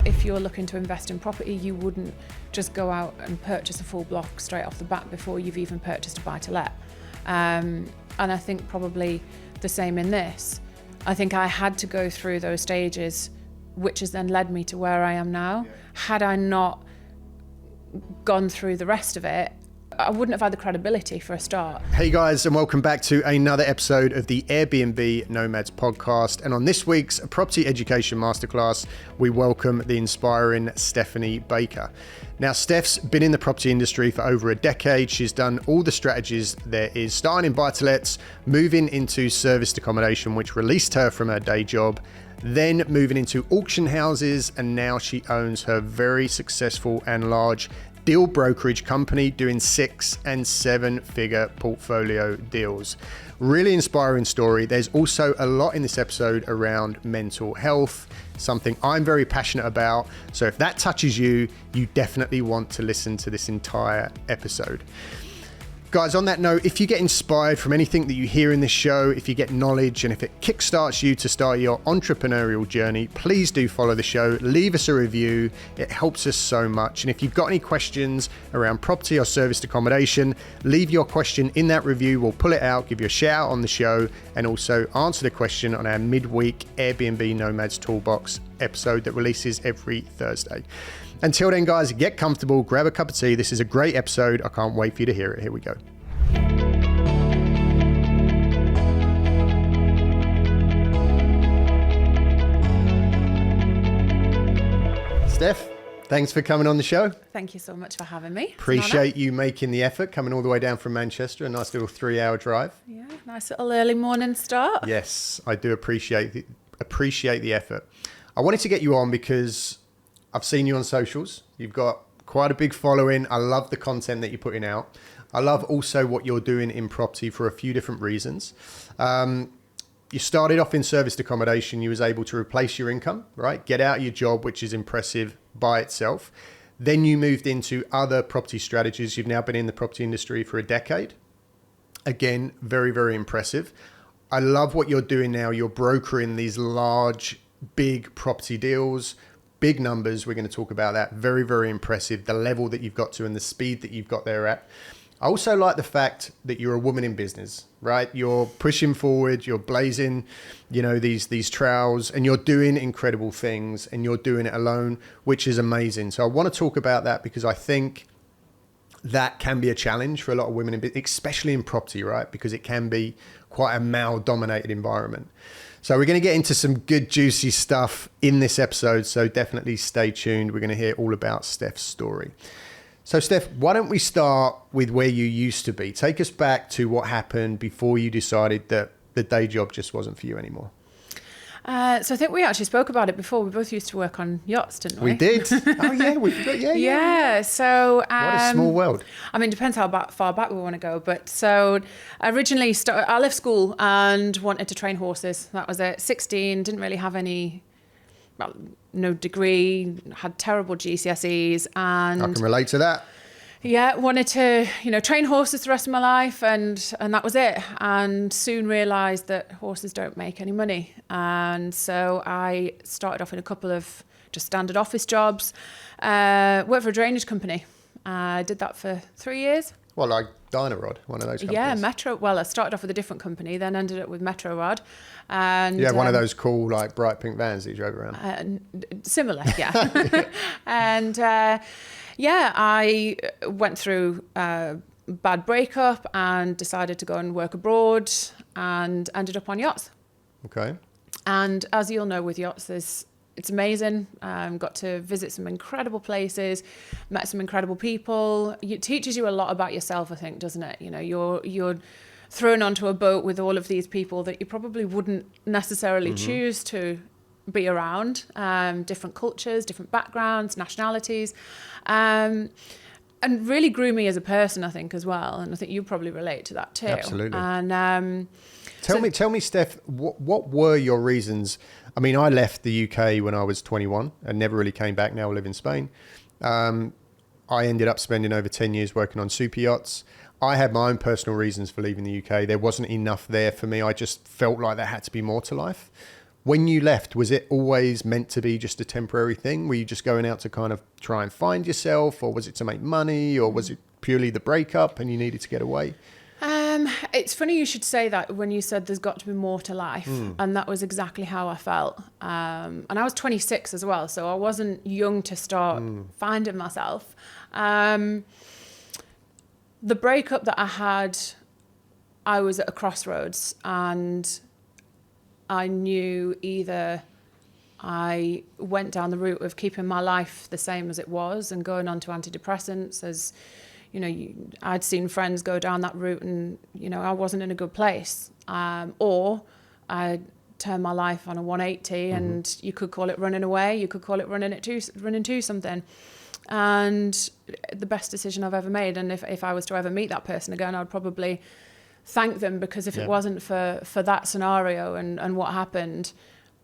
if you're looking to invest in property, you wouldn't just go out and purchase a full block straight off the bat before you've even purchased a buy-to-let. And I think probably the same in this. I think I had to go through those stages, which has then led me to where I am now. Yeah. Had I not gone through the rest of it, I wouldn't have had the credibility for a start. Hey guys, and welcome back to another episode of the Airbnb Nomads podcast. And on this week's Property Education Masterclass, we welcome the inspiring Stephanie Baker. Now, Steph's been in the property industry for over a decade. She's done all the strategies there is, starting in buy-to-lets, moving into serviced accommodation, which released her from her day job, then moving into auction houses, and now she owns her very successful and large deal brokerage company doing 6 and 7 figure portfolio deals. Really inspiring story. There's also a lot in this episode around mental health, something I'm very passionate about. So if that touches you, you definitely want to listen to this entire episode. Guys, on that note, if you get inspired from anything that you hear in this show, if you get knowledge, and if it kickstarts you to start your entrepreneurial journey, please do follow the show. Leave us a review. It helps us so much. And if you've got any questions around property or serviced accommodation, leave your question in that review. We'll pull it out, give you a shout out on the show, and also answer the question on our midweek Airbnb Nomads Toolbox episode that releases every Thursday. Until then, guys, get comfortable, grab a cup of tea. This is a great episode. I can't wait for you to hear it. Here we go. Steph, thanks for coming on the show. Thank you so much for having me. Appreciate you making the effort, coming all the way down from Manchester, a nice little 3-hour drive. Yeah, nice little early morning start. Yes, I do appreciate the effort. I wanted to get you on because I've seen you on socials. You've got quite a big following. I love the content that you're putting out. I love also what you're doing in property for a few different reasons. You started off in serviced accommodation. You was able to replace your income, right? Get out of your job, which is impressive by itself. Then you moved into other property strategies. You've now been in the property industry for a decade. Again, very, very impressive. I love what you're doing now. You're brokering these large, big property deals, big numbers. We're going to talk about that. Very, very impressive. The level that you've got to and the speed that you've got there at. I also like the fact that you're a woman in business, right? You're pushing forward, you're blazing, these trails, and you're doing incredible things, and you're doing it alone, which is amazing. So I want to talk about that because I think that can be a challenge for a lot of women in business, especially in property, right? Because it can be quite a male-dominated environment. So we're going to get into some good, juicy stuff in this episode. So definitely stay tuned. We're going to hear all about Steph's story. So Steph, why don't we start with where you used to be? Take us back to what happened before you decided that the day job just wasn't for you anymore. So I think we actually spoke about it before. We both used to work on yachts, didn't we? We did. Oh yeah, yeah. So what a small world. I mean, depends how far back we want to go. But so originally, I left school and wanted to train horses. That was it. 16, didn't really have no degree, had terrible GCSEs, and I can relate to that. Yeah, wanted to, train horses the rest of my life, and that was it. And soon realised that horses don't make any money. And so I started off in a couple of just standard office jobs, worked for a drainage company. I did that for 3 years. Well, like Dynarod, one of those companies. Yeah, Metro. Well, I started off with a different company, then ended up with Metro Rod. And yeah, one of those cool, like, bright pink vans that you drove around. Similar, yeah. And I went through a bad breakup and decided to go and work abroad and ended up on yachts. Okay. And as you'll know with yachts, it's amazing. Got to visit some incredible places, met some incredible people. It teaches you a lot about yourself, I think, doesn't it? You're thrown onto a boat with all of these people that you probably wouldn't necessarily choose to be around. Different cultures, different backgrounds, nationalities. And really grew me as a person, I think, as well. And I think you probably relate to that too. Absolutely. And tell me, Steph, what were your reasons? I mean, I left the UK when I was 21 and never really came back. Now I live in Spain. I ended up spending over 10 years working on super yachts. I had my own personal reasons for leaving the UK. There wasn't enough there for me. I just felt like there had to be more to life. When you left, was it always meant to be just a temporary thing? Were you just going out to kind of try and find yourself, or was it to make money, or was it purely the breakup and you needed to get away? It's funny you should say that when you said there's got to be more to life. And that was exactly how I felt. And I was 26 as well, so I wasn't young to start finding myself. The breakup that I had, I was at a crossroads, and I knew either I went down the route of keeping my life the same as it was and going on to antidepressants, as you know, I'd seen friends go down that route, and you know, I wasn't in a good place. Or I turned my life on a 180, and you could call it running away, you could call it running to something. And the best decision I've ever made. And if I was to ever meet that person again, I'd probably thank them, because if it wasn't for that scenario and what happened,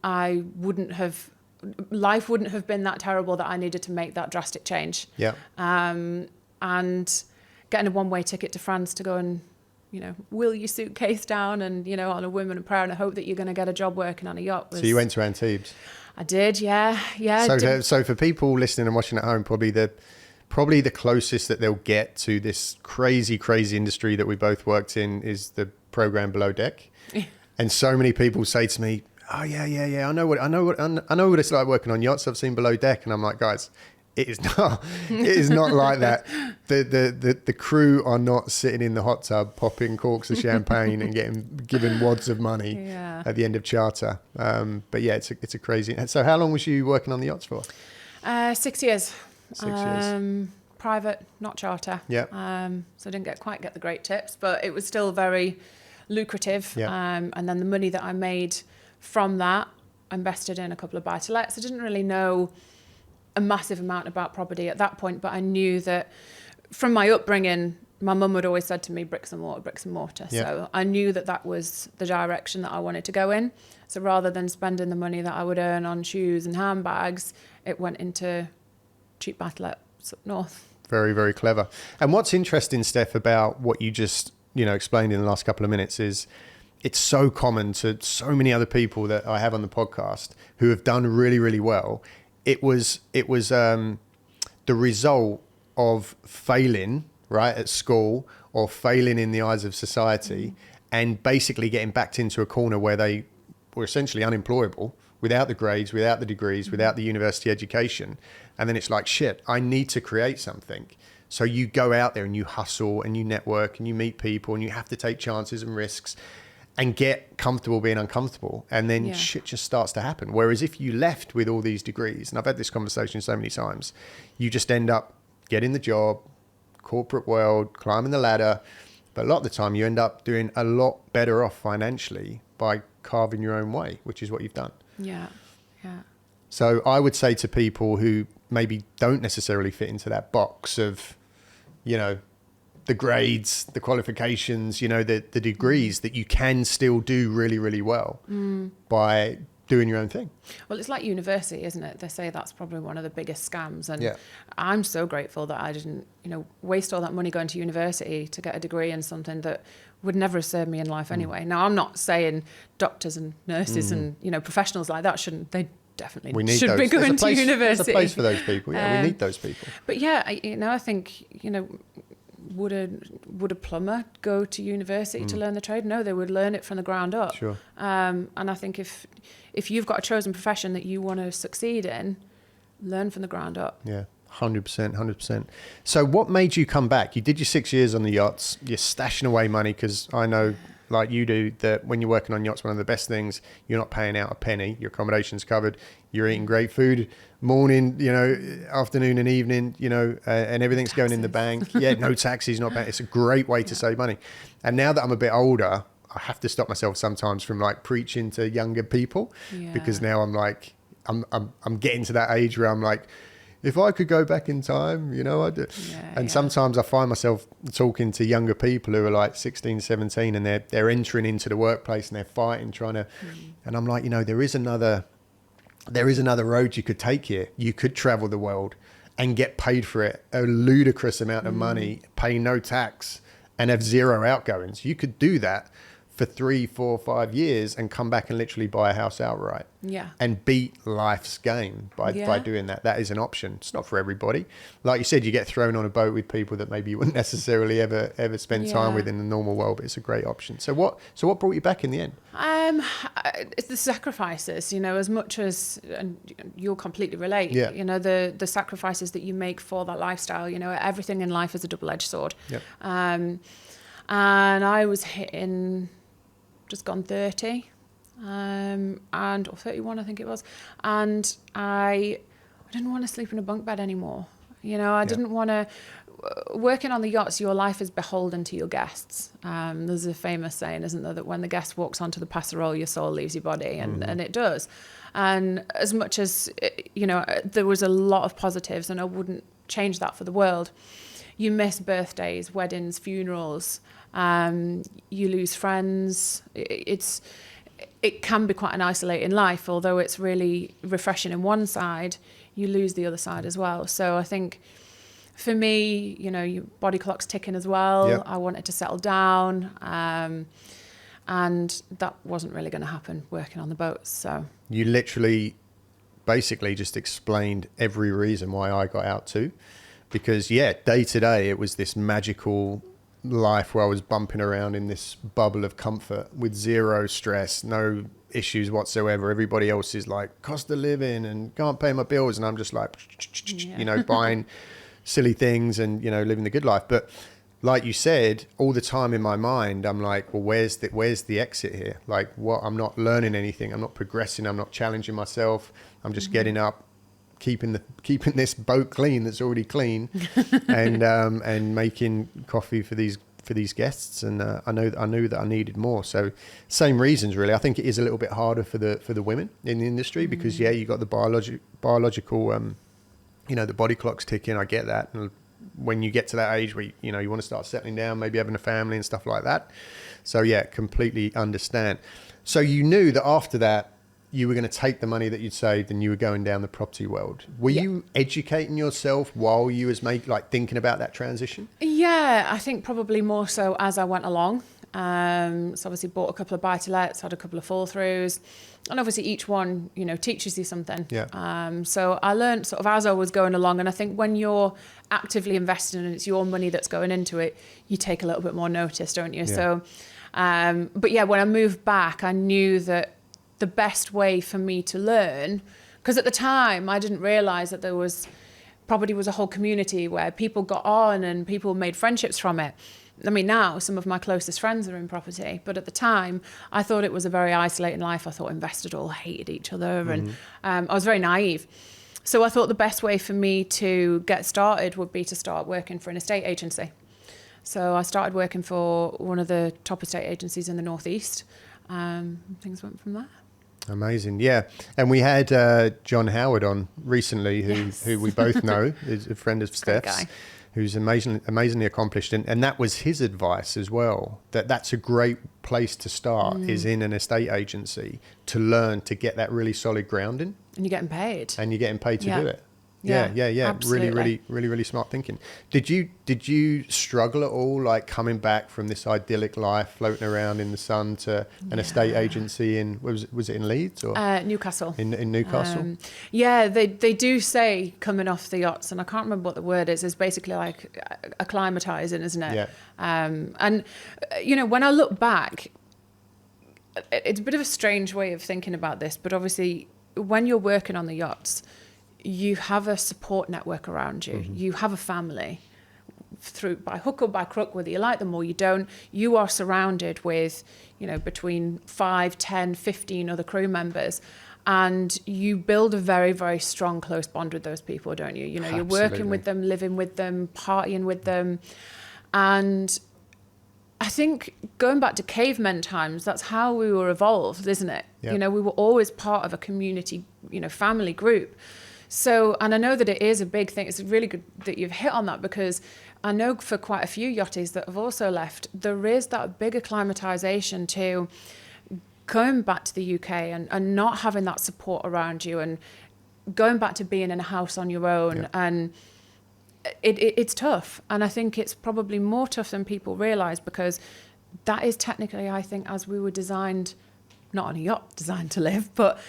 life wouldn't have been that terrible that I needed to make that drastic change. Yeah. And getting a one-way ticket to France to go and, you know, wheel your suitcase down and, you know, on a whim and a prayer and a hope that you're going to get a job working on a yacht. So you went to Antibes? I did, yeah. So for people listening and watching at home, probably the closest that they'll get to this crazy industry that we both worked in is the program Below Deck. And so many people say to me, oh yeah, I know what it's like working on yachts. I've seen Below Deck. And I'm like, guys, it is not like that. The crew are not sitting in the hot tub popping corks of champagne and given wads of money at the end of charter. But yeah, it's a crazy. So how long was you working on the yachts for? 6 years. 6 years. Private, not charter. Yeah. So I didn't quite get the great tips, but it was still very lucrative. Yeah. And then the money that I made from that, I invested in a couple of buy-to-lets. I didn't really know a massive amount about property at that point, but I knew that from my upbringing, my mum had always said to me, bricks and mortar. Yeah. So I knew that was the direction that I wanted to go in. So rather than spending the money that I would earn on shoes and handbags, it went into cheap buy-to-lets up north. Very, very clever. And what's interesting, Steph, about what you just, you know, explained in the last couple of minutes is it's so common to so many other people that I have on the podcast who have done really, really well. It was the result of failing, right, at school, or failing in the eyes of society, and basically getting backed into a corner where they were essentially unemployable, without the grades, without the degrees, without the university education. And then it's like, shit, I need to create something. So you go out there and you hustle and you network and you meet people and you have to take chances and risks and get comfortable being uncomfortable. And then shit just starts to happen. Whereas if you left with all these degrees, and I've had this conversation so many times, you just end up getting the job, corporate world, climbing the ladder. But a lot of the time you end up doing a lot better off financially by carving your own way, which is what you've done. Yeah. So I would say to people who maybe don't necessarily fit into that box of, you know, the grades, the qualifications, you know, the degrees, that you can still do really, really well by doing your own thing. Well, it's like university, isn't it? They say that's probably one of the biggest scams. And I'm so grateful that I didn't, you know, waste all that money going to university to get a degree in something that would never have served me in life anyway. Now, I'm not saying doctors and nurses and, you know, professionals like that definitely should be going to university. There's a place for those people. Yeah, we need those people. But yeah, I think, you know, would a plumber go to university to learn the trade? No, they would learn it from the ground up. Sure. And I think if you've got a chosen profession that you want to succeed in, learn from the ground up. Yeah, 100%. So what made you come back? You did your 6 years on the yachts. You're stashing away money, because I know, like you do, that when you're working on yachts, one of the best things, you're not paying out a penny. Your accommodation's covered. You're eating great food, morning, you know, afternoon and evening, you know, and everything's going in the bank. Yeah, no taxes, not bad. It's a great way to save money. And now that I'm a bit older, I have to stop myself sometimes from like preaching to younger people, because now I'm like, I'm getting to that age where I'm like, if I could go back in time, you know, I'd do. And sometimes I find myself talking to younger people who are like 16, 17, and they're entering into the workplace and they're fighting, trying to, and I'm like, you know, there is another road you could take here. You could travel the world and get paid for it a ludicrous amount of money, pay no tax, and have zero outgoings. You could do that for 3, 4, 5 years and come back and literally buy a house outright. Yeah. And beat life's game by doing that. That is an option. It's not for everybody. Like you said, you get thrown on a boat with people that maybe you wouldn't necessarily ever spend time with in the normal world, but it's a great option. So what brought you back in the end? It's the sacrifices, you know, as much as, and you'll completely relate, Yeah. you know, the sacrifices that you make for that lifestyle, you know, everything in life is a double-edged sword. Yep. And I was hitting just gone 30, or 31, I think it was. And I didn't want to sleep in a bunk bed anymore. You know, I didn't want to, working on the yachts, your life is beholden to your guests. There's a famous saying, isn't there, that when the guest walks onto the passerole, your soul leaves your body, and it does. And as much as, you know, there was a lot of positives, and I wouldn't change that for the world. You miss birthdays, weddings, funerals. You lose friends. It can be quite an isolating life, although it's really refreshing in one side, you lose the other side as well. So I think for me, you know, your body clock's ticking as well. Yep. I wanted to settle down, and that wasn't really going to happen working on the boats. So You literally basically just explained every reason why I got out too. Because day to day, it was this magical life where I was bumping around in this bubble of comfort with zero stress, no issues whatsoever. Everybody else is like cost of living and can't pay my bills, and I'm just like, you know, buying silly things and, you know, living the good life. But like you said, all the time in my mind, I'm like, well, where's the exit here? Like, what? I'm not learning anything. I'm not progressing. I'm not challenging myself. I'm just getting up, keeping this boat clean that's already clean, and making coffee for these guests. And I knew that I needed more. So same reasons really. I think it is a little bit harder for the women in the industry because you got the biological you know, the body clock's ticking. I get that. And when you get to that age where you know you want to start settling down, maybe having a family and stuff like that. So completely understand. So you knew that after that you were going to take the money that you'd saved and you were going down the property world. Were you educating yourself while you was thinking about that transition? Yeah, I think probably more so as I went along. So obviously bought a couple of buy-to-lets, had a couple of fall-throughs, and obviously each one, you know, teaches you something. So I learned sort of as I was going along, and I think when you're actively investing and it's your money that's going into it, you take a little bit more notice, don't you? So, but when I moved back, I knew that the best way for me to learn, because at the time I didn't realize that property was a whole community where people got on and people made friendships from it. I mean, now some of my closest friends are in property, but at the time I thought it was a very isolating life. I thought investors all hated each other, and I was very naive. So I thought the best way for me to get started would be to start working for an estate agency. So I started working for one of the top estate agencies in the Northeast. Things went from there. Amazing, and we had John Howard on recently, who we both know is a friend of Steph's, who's amazingly accomplished, and that was his advice as well. That's a great place to start is in an estate agency to learn to get that really solid grounding, and you're getting paid, to do it. Absolutely. Really smart thinking. Did you struggle at all, like coming back from this idyllic life, floating around in the sun to an estate agency in was it in Leeds or Newcastle? In Newcastle. They do say coming off the yachts, and I can't remember what the word is basically like acclimatizing, isn't it? Yeah. And you know, when I look back, it's a bit of a strange way of thinking about this, but obviously when you're working on the yachts, you have a support network around you. You have a family by hook or by crook, whether you like them or you don't. You are surrounded with, you know, between 5, 10, 15 other crew members. And you build a very, very strong, close bond with those people, don't you? You know, you're working with them, living with them, partying with them. And I think going back to cavemen times, that's how we were evolved, isn't it? You know, we were always part of a community, you know, family group. So, and I know that it is a big thing. It's really good that you've hit on that, because I know for quite a few yachties that have also left, there is that big acclimatization to going back to the UK and not having that support around you, and going back to being in a house on your own. And it's tough. And I think it's probably more tough than people realize, because that is technically, I think, as we were designed, not on a yacht designed to live, but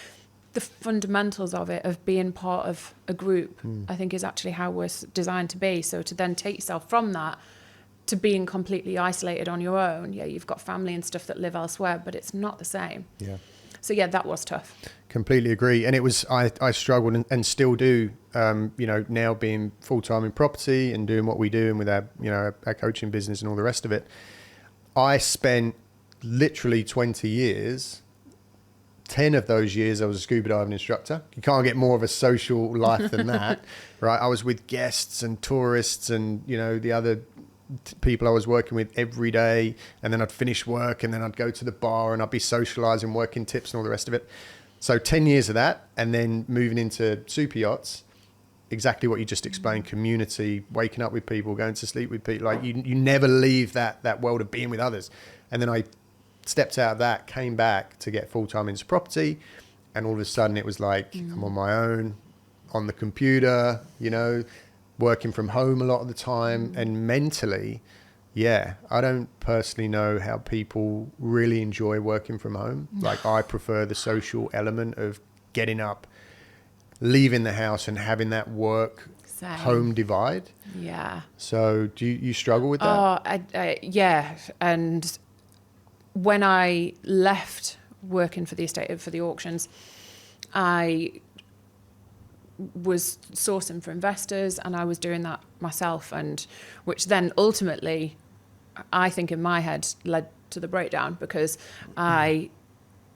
the fundamentals of it, of being part of a group, I think is actually how we're designed to be. So to then take yourself from that to being completely isolated on your own, yeah, you've got family and stuff that live elsewhere, but it's not the same. Yeah. So yeah, that was tough. Completely agree. And it was, I struggled and still do, now being full-time in property and doing what we do and with our coaching business and all the rest of it. I spent literally 20 years, 10 of those years I was a scuba diving instructor. You can't get more of a social life than that, right? I was with guests and tourists and, the other people I was working with every day. And then I'd finish work and then I'd go to the bar and I'd be socializing, working tips and all the rest of it. So 10 years of that, and then moving into super yachts, exactly what you just explained, community, waking up with people, going to sleep with people. Like you never leave that world of being with others. And then I stepped out of that, came back to get full-time into property. And all of a sudden it was like, I'm on my own, on the computer, working from home a lot of the time. And mentally, I don't personally know how people really enjoy working from home. Like I prefer the social element of getting up, leaving the house and having that work home divide. Yeah. So do you struggle with that? Oh, yeah. And when I left working for the auctions, I was sourcing for investors and I was doing that myself, and which then ultimately, I think in my head led to the breakdown, because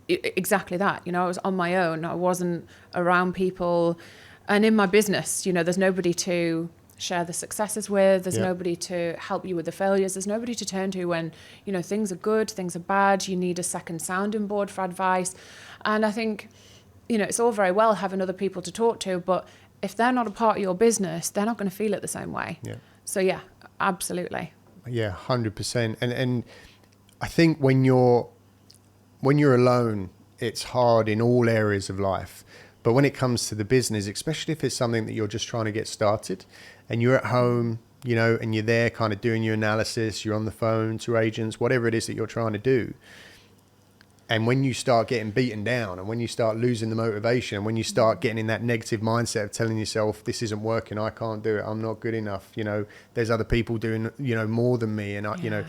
exactly that, I was on my own. I wasn't around people, and in my business, there's nobody to share the successes with. There's nobody to help you with the failures. There's nobody to turn to when, things are good, things are bad. You need a second sounding board for advice. And I think, it's all very well having other people to talk to, but if they're not a part of your business, they're not going to feel it the same way. Yeah. So yeah, absolutely. Yeah, 100%. And I think when you're alone, it's hard in all areas of life. But when it comes to the business, especially if it's something that you're just trying to get started and you're at home, and you're there kind of doing your analysis, you're on the phone to agents, whatever it is that you're trying to do. And when you start getting beaten down and when you start losing the motivation, and when you start getting in that negative mindset of telling yourself, this isn't working, I can't do it, I'm not good enough, there's other people doing, more than me. And,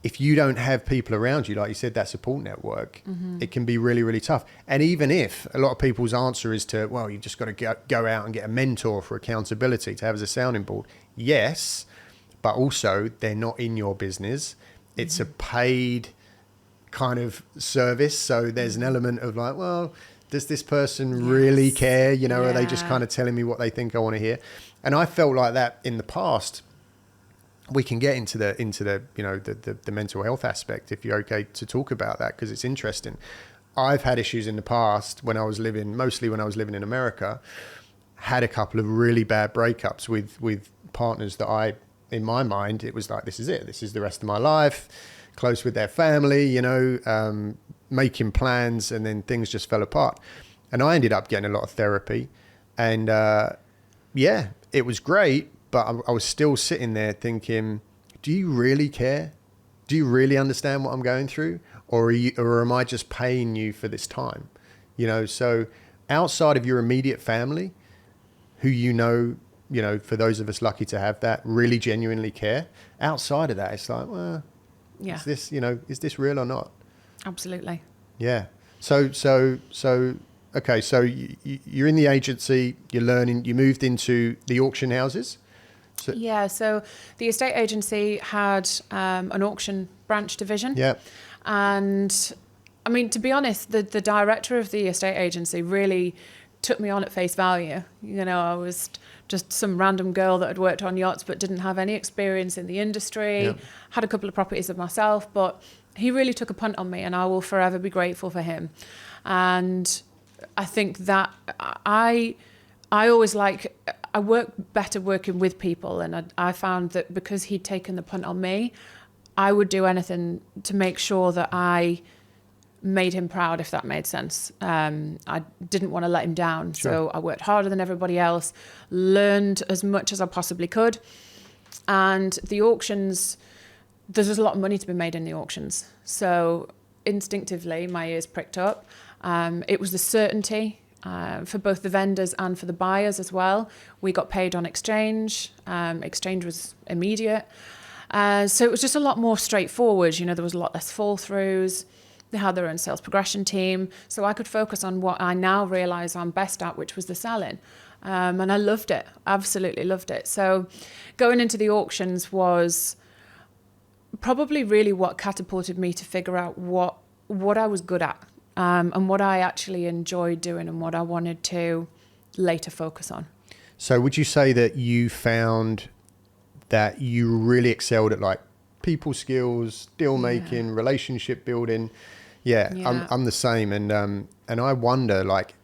if you don't have people around you, like you said, that support network, it can be really, really tough. And even if a lot of people's answer is to, well, you just got to go out and get a mentor for accountability to have as a sounding board. Yes, but also they're not in your business. It's a paid kind of service. So there's an element of like, well, does this person really care? Are they just kind of telling me what they think I want to hear? And I felt like that in the past. We can get into the the mental health aspect if you're okay to talk about that, because it's interesting. I've had issues in the past mostly when I was living in America, had a couple of really bad breakups with partners that in my mind, it was like, this is it. This is the rest of my life, close with their family, making plans, and then things just fell apart. And I ended up getting a lot of therapy, and it was great. But I was still sitting there thinking, do you really care? Do you really understand what I'm going through? Or am I just paying you for this time? So outside of your immediate family, who for those of us lucky to have that, really genuinely care. Outside of that, it's like, well, is this real or not? Absolutely. Yeah. So okay. So you're in the agency, you're learning, you moved into the auction houses. So the estate agency had an auction branch division. Yeah. And I mean, to be honest, the director of the estate agency really took me on at face value. I was just some random girl that had worked on yachts but didn't have any experience in the industry, had a couple of properties of myself, but he really took a punt on me, and I will forever be grateful for him. And I think that I work better working with people, and I found that because he'd taken the punt on me, I would do anything to make sure that I made him proud, if that made sense. I didn't want to let him down. Sure. So I worked harder than everybody else, learned as much as I possibly could. And the auctions, there's just a lot of money to be made in the auctions. So instinctively, my ears pricked up. It was the certainty for both the vendors and for the buyers as well. We got paid on exchange. Exchange was immediate. So it was just a lot more straightforward. You know, there was a lot less fall throughs. They had their own sales progression team. So I could focus on what I now realize I'm best at, which was the selling. And I loved it. Absolutely loved it. So going into the auctions was probably really what catapulted me to figure out what I was good at, and what I actually enjoyed doing and what I wanted to later focus on. So would you say that you found that you really excelled at like people skills, deal making, relationship building? Yeah. I'm the same. And I wonder like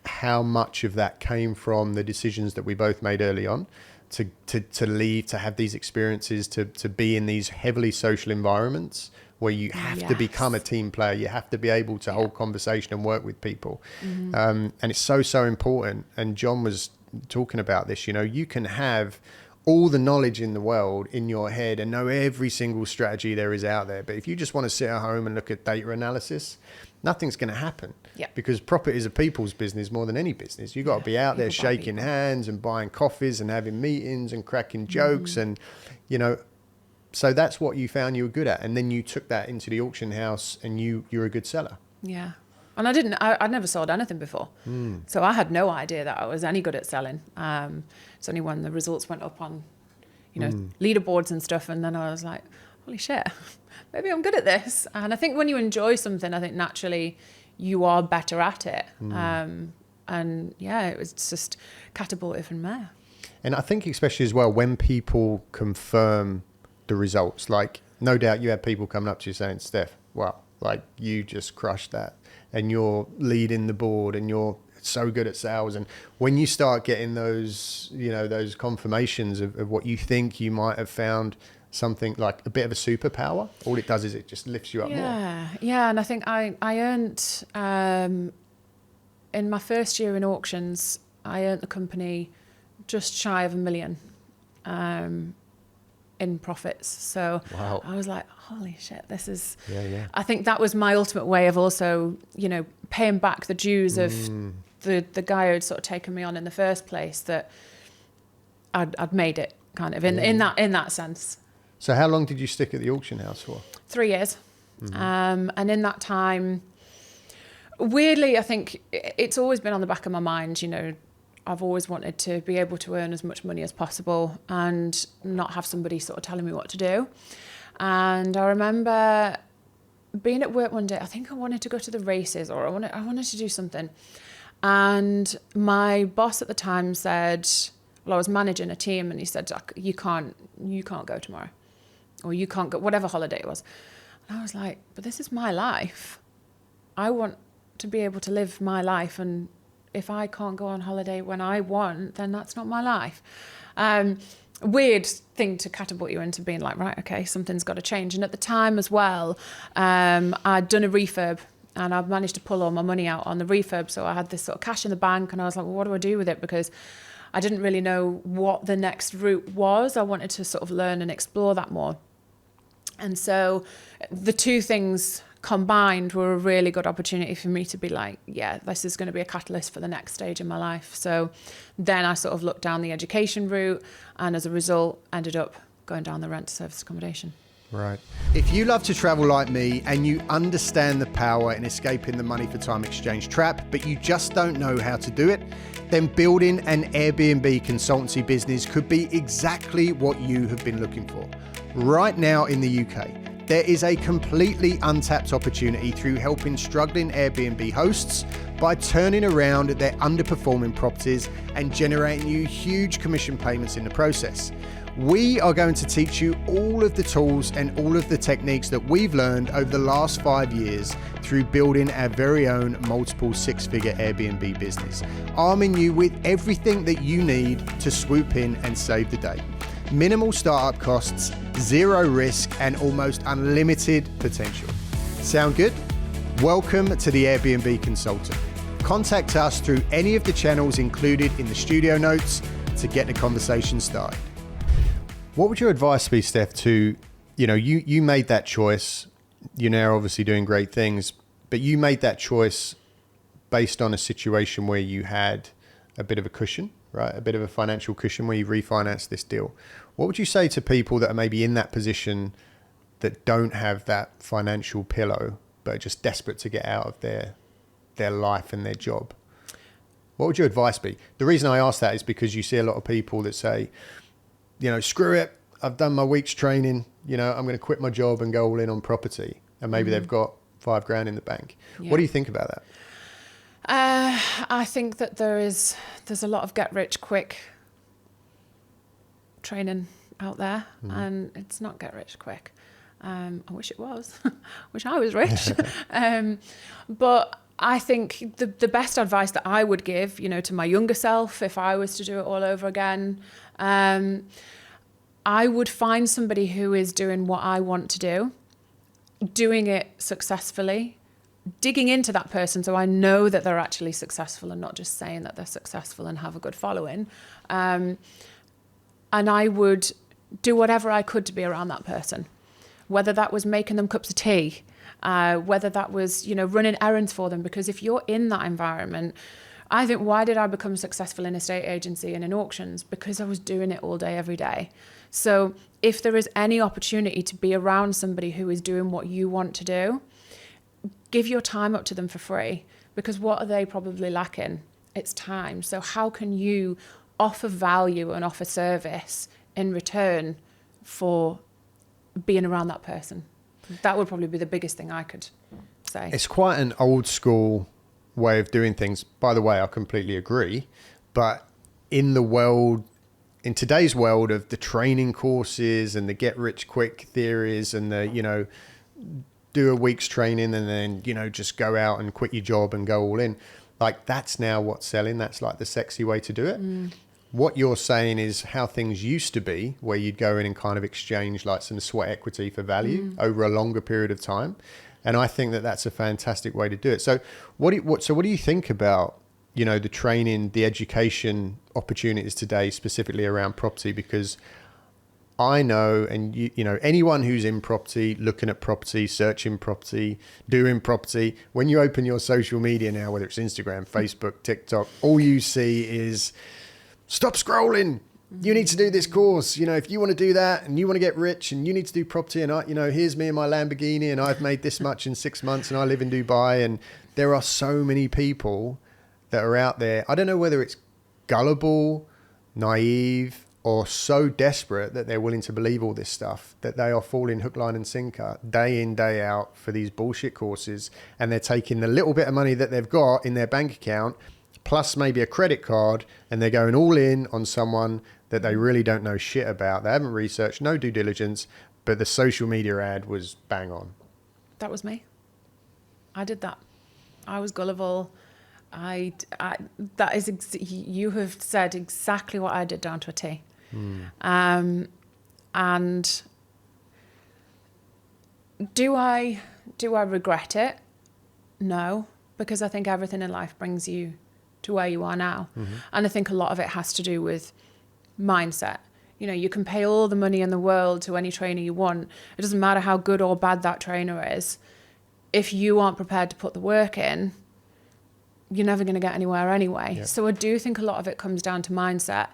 how much of that came from the decisions that we both made early on to leave, to have these experiences, to be in these heavily social environments where you have to become a team player. You have to be able to hold conversation and work with people. And it's so important. And John was talking about this, you know, you can have all the knowledge in the world in your head and know every single strategy there is out there. But if you just want to sit at home and look at data analysis, nothing's going to happen. Because property is a people's business more than any business. You've got to be out there shaking hands and buying coffees and having meetings and cracking jokes. And, you know, so that's what you found you were good at. And then you took that into the auction house and you're a good seller. Yeah. And I'd never sold anything before. So I had no idea that I was any good at selling. It's only when the results went up on, you know, leaderboards and stuff. And then I was like, holy shit, maybe I'm good at this. And I think when you enjoy something, I think naturally you are better at it. And yeah, it was just catapulted from there. And I think especially as well, when people confirm the results, like no doubt you had people coming up to you saying, Steph, wow, like you just crushed that. And you're leading the board and you're so good at sales. And when you start getting those, you know, those confirmations of what you think you might have found something like a bit of a superpower, all it does is it just lifts you up more. Yeah. And I think I earned, in my first year in auctions, I earned the company just shy of $1 million in profits. So wow. I was like, holy shit, this is, I think that was my ultimate way of also, you know, paying back the dues of the guy who had sort of taken me on in the first place, that I'd made it kind of in that sense. So how long did you stick at the auction house for? 3 years. And in that time, weirdly, I think it's always been on the back of my mind, you know, I've always wanted to be able to earn as much money as possible and not have somebody sort of telling me what to do. And I remember being at work one day, I think I wanted to go to the races, or I wanted to do something. And my boss at the time said, well, I was managing a team, and he said, you can't go tomorrow, or you can't go, whatever holiday it was. And I was like, but this is my life. I want to be able to live my life, and if I can't go on holiday when I want, then that's not my life. Weird thing to catapult you into being like, right, okay, something's got to change. And at the time as well, I'd done a refurb, and I'd managed to pull all my money out on the refurb. So I had this sort of cash in the bank, and I was like, well, what do I do with it? Because I didn't really know what the next route was. I wanted to sort of learn and explore that more. And so the two things combined were a really good opportunity for me to be like, yeah, this is going to be a catalyst for the next stage in my life. So then I sort of looked down the education route, and as a result ended up going down the rent to service accommodation. Right. If you love to travel like me and you understand the power in escaping the money for time exchange trap, but you just don't know how to do it, then building an Airbnb consultancy business could be exactly what you have been looking for. Right now in the UK, there is a completely untapped opportunity through helping struggling Airbnb hosts by turning around their underperforming properties and generating you huge commission payments in the process. We are going to teach you all of the tools and all of the techniques that we've learned over the last 5 years through building our very own multiple six-figure Airbnb business, arming you with everything that you need to swoop in and save the day. Minimal startup costs, zero risk, and almost unlimited potential. Sound good? Welcome to the Airbnb Consultant. Contact us through any of the channels included in the studio notes to get the conversation started. What would your advice be, Steph, to you made that choice. You're now obviously doing great things, but you made that choice based on a situation where you had a bit of a cushion, right? A bit of a financial cushion where you refinanced this deal. What would you say to people that are maybe in that position that don't have that financial pillow, but are just desperate to get out of their life and their job? What would your advice be? The reason I ask that is because you see a lot of people that say, screw it, I've done my week's training, I'm going to quit my job and go all in on property. And maybe they've got $5,000 in the bank. Yeah. What do you think about that? I think that there's a lot of get rich quick training out there, and it's not get rich quick. I wish it was. Wish I was rich. But I think the best advice that I would give, to my younger self, if I was to do it all over again, I would find somebody who is doing what I want to do, doing it successfully, digging into that person so I know that they're actually successful and not just saying that they're successful and have a good following. And I would do whatever I could to be around that person, whether that was making them cups of tea, whether that was, running errands for them. Because if you're in that environment, I think, why did I become successful in estate agency and in auctions? Because I was doing it all day, every day. So if there is any opportunity to be around somebody who is doing what you want to do, give your time up to them for free, because what are they probably lacking? It's time. So how can you offer value and offer service in return for being around that person? That would probably be the biggest thing I could say. It's quite an old school way of doing things. By the way, I completely agree. But in today's world of the training courses and the get rich quick theories and the, do a week's training and then, just go out and quit your job and go all in. Like, that's now what's selling. That's like the sexy way to do it. What you're saying is how things used to be, where you'd go in and kind of exchange like some sweat equity for value over a longer period of time. And I think that that's a fantastic way to do it. So what do you think about, the training, the education opportunities today, specifically around property? Because I know, and anyone who's in property, looking at property, searching property, doing property, when you open your social media now, whether it's Instagram, Facebook, TikTok, all you see is stop scrolling. You need to do this course. If you want to do that and you want to get rich and you need to do property, and here's me and my Lamborghini and I've made this much in 6 months and I live in Dubai. And there are so many people that are out there. I don't know whether it's gullible, naive, or so desperate that they're willing to believe all this stuff, that they are falling hook, line and sinker day in, day out for these bullshit courses. And they're taking the little bit of money that they've got in their bank account, plus maybe a credit card, and they're going all in on someone that they really don't know shit about. They haven't researched, no due diligence, but the social media ad was bang on. That was me. I did that. I was gullible. You have said exactly what I did down to a T. And do I regret it? No, because I think everything in life brings you to where you are now. And I think a lot of it has to do with mindset. You can pay all the money in the world to any trainer you want. It doesn't matter how good or bad that trainer is. If you aren't prepared to put the work in, you're never going to get anywhere anyway. Yeah. So I do think a lot of it comes down to mindset.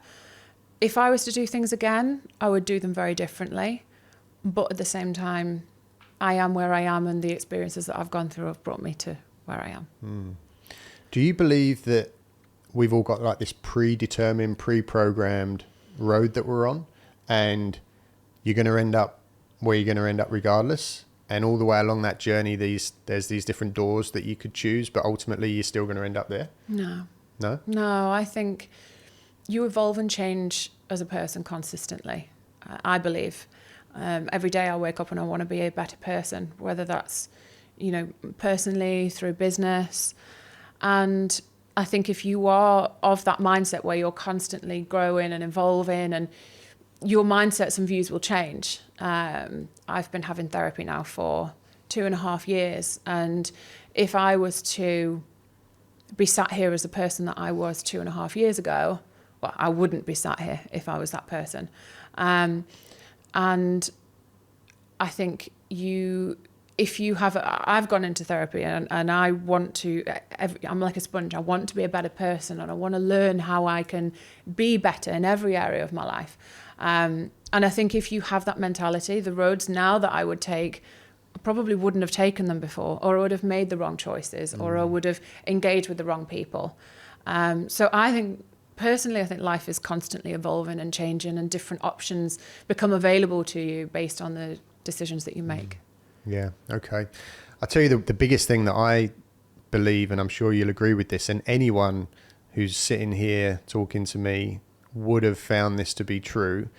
If I was to do things again, I would do them very differently. But at the same time, I am where I am, and the experiences that I've gone through have brought me to where I am. Do you believe that we've all got like this predetermined, pre-programmed road that we're on, and you're going to end up where you're going to end up regardless? And all the way along that journey, there's these different doors that you could choose, but ultimately you're still going to end up there? No. No? No, I think you evolve and change as a person consistently, I believe. Every day I wake up and I want to be a better person, whether that's, personally, through business. And I think if you are of that mindset where you're constantly growing and evolving, and your mindsets and views will change. I've been having therapy now for 2.5 years. And if I was to be sat here as the person that I was 2.5 years ago, well, I wouldn't be sat here if I was that person. And I think if you have, I've gone into therapy and I want to, I'm like a sponge. I want to be a better person and I want to learn how I can be better in every area of my life. And I think if you have that mentality, the roads now that I would take, I probably wouldn't have taken them before, or I would have made the wrong choices, or I would have engaged with the wrong people. So I think, personally, I think life is constantly evolving and changing, and different options become available to you based on the decisions that you make. Yeah, okay. I'll tell you the biggest thing that I believe, and I'm sure you'll agree with this, and anyone who's sitting here talking to me would have found this to be true.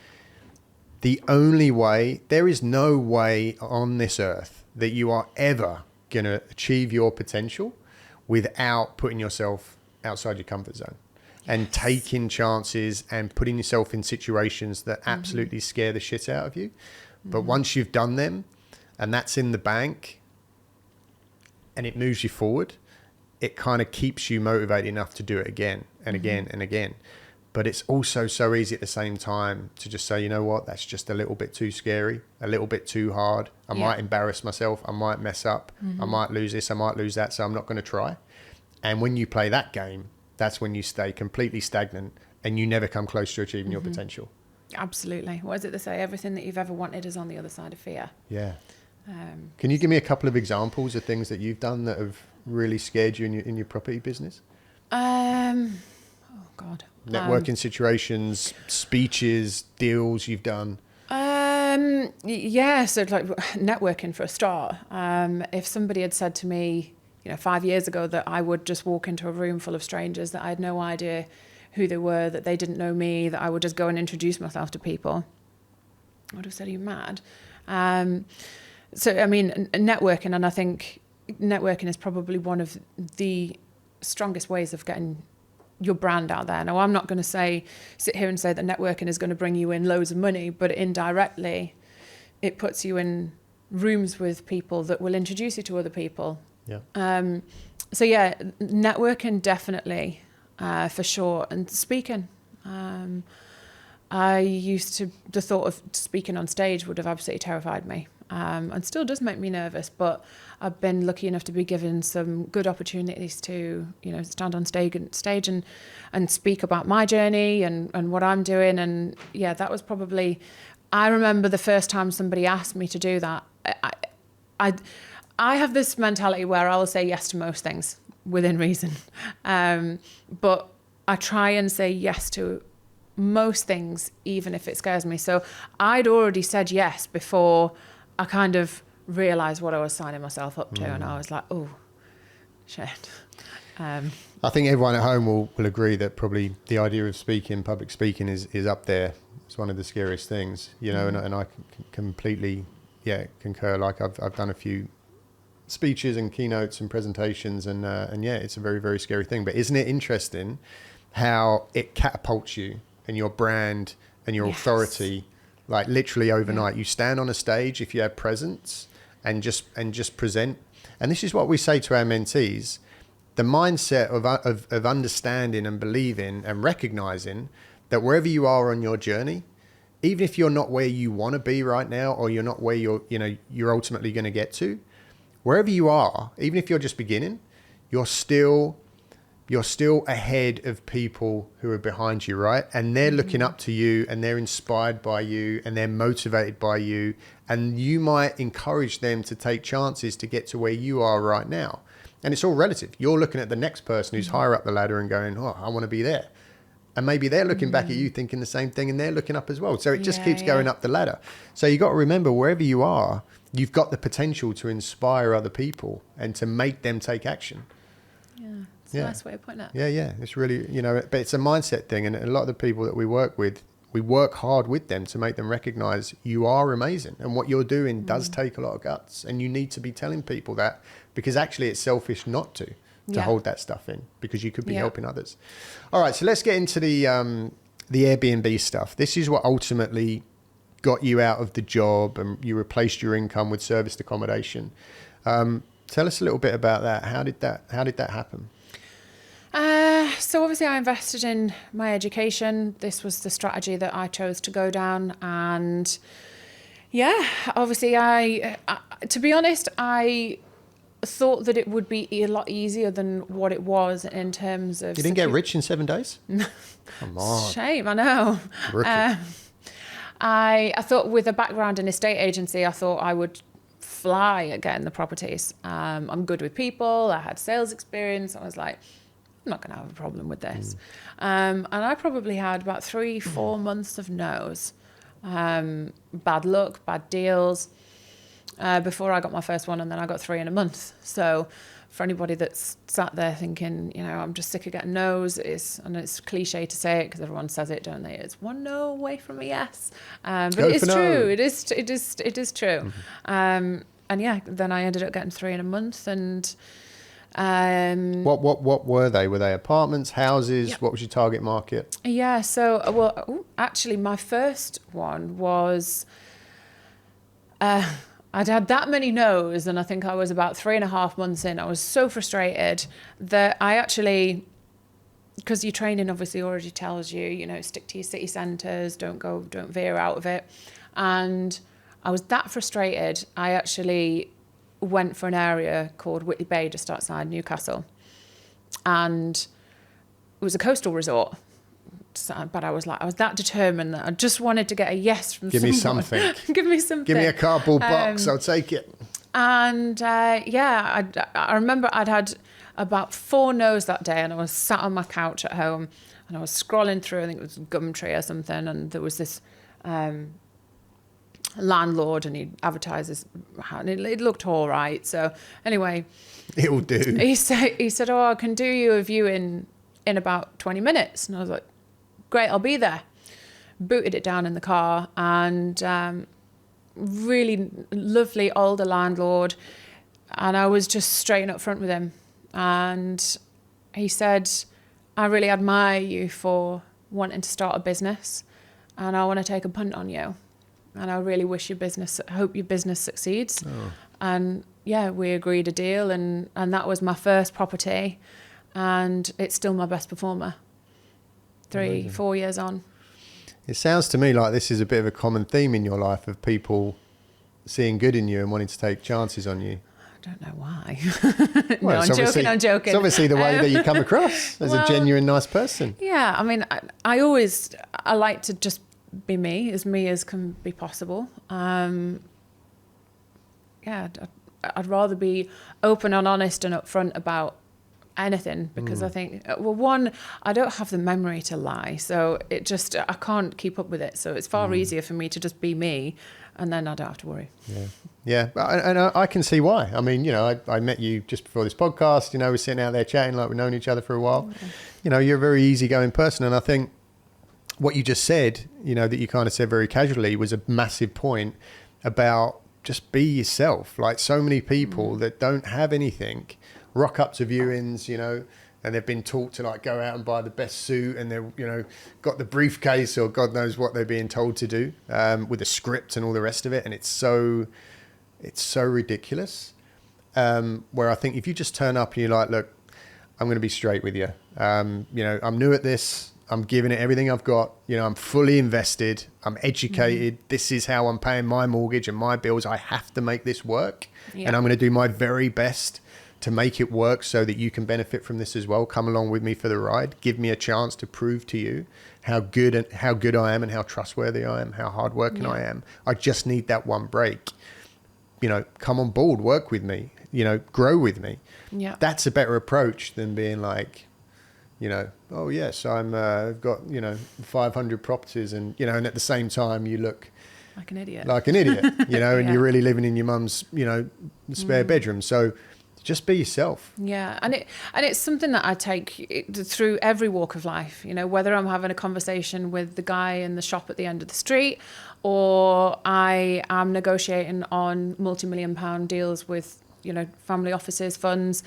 The only way, there is no way on this earth that you are ever going to achieve your potential without putting yourself outside your comfort zone. And taking chances and putting yourself in situations that absolutely scare the shit out of you. But once you've done them and that's in the bank and it moves you forward, it kind of keeps you motivated enough to do it again and again and again. But it's also so easy at the same time to just say, you know what, that's just a little bit too scary, a little bit too hard. I might embarrass myself. I might mess up. I might lose this. I might lose that. So I'm not going to try. And when you play that game, that's when you stay completely stagnant and you never come close to achieving your potential. Absolutely. What is it they say? Everything that you've ever wanted is on the other side of fear. Yeah. Can you give me a couple of examples of things that you've done that have really scared you in your property business? Oh, God. Networking situations, speeches, deals you've done. Yeah, so like networking for a start. If somebody had said to me, 5 years ago that I would just walk into a room full of strangers, that I had no idea who they were, that they didn't know me, that I would just go and introduce myself to people, I would have said, are you mad? So, I mean, networking, and I think networking is probably one of the strongest ways of getting your brand out there. Now, I'm not going to sit here and say that networking is going to bring you in loads of money, but indirectly, it puts you in rooms with people that will introduce you to other people. Yeah. So yeah, networking definitely, for sure, and speaking. The thought of speaking on stage would have absolutely terrified me, and still does make me nervous. But I've been lucky enough to be given some good opportunities to, stand on stage and speak about my journey and what I'm doing. And yeah, that was probably. I remember the first time somebody asked me to do that. I have this mentality where I'll say yes to most things within reason. But I try and say yes to most things, even if it scares me. So I'd already said yes before I kind of realised what I was signing myself up to. And I was like, oh, shit. I think everyone at home will agree that probably the idea of public speaking is up there. It's one of the scariest things, and I completely, concur. Like I've done a few speeches and keynotes and presentations and yeah, it's a very, very scary thing. But isn't it interesting how it catapults you and your brand and your authority, like literally overnight? You stand on a stage if you have presence and just present. And this is what we say to our mentees: the mindset of understanding and believing and recognizing that wherever you are on your journey, even if you're not where you want to be right now, or you're not where you're ultimately going to get to, wherever you are, even if you're just beginning, you're still ahead of people who are behind you, right? And they're looking up to you, and they're inspired by you, and they're motivated by you, and you might encourage them to take chances to get to where you are right now. And it's all relative. You're looking at the next person who's higher up the ladder and going, oh, I want to be there. And maybe they're looking back at you thinking the same thing, and they're looking up as well. So it just keeps going up the ladder. So you got to remember, wherever you are, you've got the potential to inspire other people and to make them take action. Yeah, it's a nice way of putting it. Yeah. It's really, but it's a mindset thing. And a lot of the people that we work with, we work hard with them to make them recognize you are amazing. And what you're doing does take a lot of guts. And you need to be telling people that, because actually it's selfish not to hold that stuff in, because you could be helping others. All right, so let's get into the Airbnb stuff. This is what ultimately got you out of the job, and you replaced your income with serviced accommodation. Tell us a little bit about that. How did that happen? So obviously I invested in my education. This was the strategy that I chose to go down, and Yeah, obviously I to be honest, I thought that it would be a lot easier than what it was in terms of... You didn't get rich in 7 days? Come on. Shame, I know. Rookie. I thought with a background in estate agency, I thought I would fly at getting the properties. I'm good with people. I had sales experience. I was like, I'm not going to have a problem with this. And I probably had about 3-4 months of no's. Bad luck, bad deals. Before I got my first one, and then I got 3 in a month. So for anybody that's sat there thinking, you know, I'm just sick of getting no's, and it's cliche to say it because everyone says it, don't they? It's one no away from a yes. But it is true. It is true. And yeah, then I ended up getting 3 in a month. And what were they? Were they apartments, houses? Yep. What was your target market? Yeah. So actually, my first one was. I'd had that many no's, and I think I was about 3.5 months in. I was so frustrated that I actually, because your training obviously already tells you, you know, stick to your city centres, don't veer out of it. And I was that frustrated, I actually went for an area called Whitley Bay just outside Newcastle. And it was a coastal resort. But I was that determined that I just wanted to get a yes from someone. Give me something. Give me something. Give me a cardboard box. I'll take it. And I remember I'd had about 4 no's that day, and I was sat on my couch at home, and I was scrolling through, I think it was Gumtree or something, and there was this landlord, and he advertised this, and it looked all right. So anyway, it'll do. He said, oh, I can do you a viewing in about 20 minutes. And I was like, great, I'll be there. Booted it down in the car, and really lovely older landlord. And I was just straight and up front with him. And he said, I really admire you for wanting to start a business, and I want to take a punt on you. And I really hope your business succeeds. Oh. And yeah, we agreed a deal, and that was my first property, and it's still my best performer. 3-4 years on. It sounds to me like this is a bit of a common theme in your life, of people seeing good in you and wanting to take chances on you. I don't know why. Well, I'm joking. It's obviously the way that you come across as a genuine, nice person. Yeah, I mean, I like to just be me as can be possible. I'd rather be open and honest and upfront about anything, because I think, well, one, I don't have the memory to lie, so I can't keep up with it. So it's far easier for me to just be me, and then I don't have to worry. Yeah, and I can see why. I mean, you know, I met you just before this podcast. You know, we're sitting out there chatting like we've known each other for a while. Yeah. You know, you're a very easygoing person, and I think what you just said, you know, that you kind of said very casually, was a massive point about just be yourself. Like, so many people that don't have anything rock up to viewings, you know, and they've been taught to like go out and buy the best suit, and they're, you know, got the briefcase or God knows what they're being told to do, with a script and all the rest of it. And it's so ridiculous. Where I think if you just turn up and you're like, look, I'm going to be straight with you. You know, I'm new at this. I'm giving it everything I've got. You know, I'm fully invested. I'm educated. This is how I'm paying my mortgage and my bills. I have to make this work. And I'm going to do my very best to make it work so that you can benefit from this as well. Come along with me for the ride. Give me a chance to prove to you how good I am, and how trustworthy I am, how hardworking I am. I just need that one break. You know, come on board, work with me, you know, grow with me. Yeah. That's a better approach than being like, you know, oh yes, I've got, you know, 500 properties, and, you know, and at the same time you look like an idiot, you know, and you're really living in your mum's, you know, spare bedroom. So just be yourself. Yeah, and it's something that I take through every walk of life. You know, whether I'm having a conversation with the guy in the shop at the end of the street, or I am negotiating on multi-million-pound deals with, you know, family offices, funds.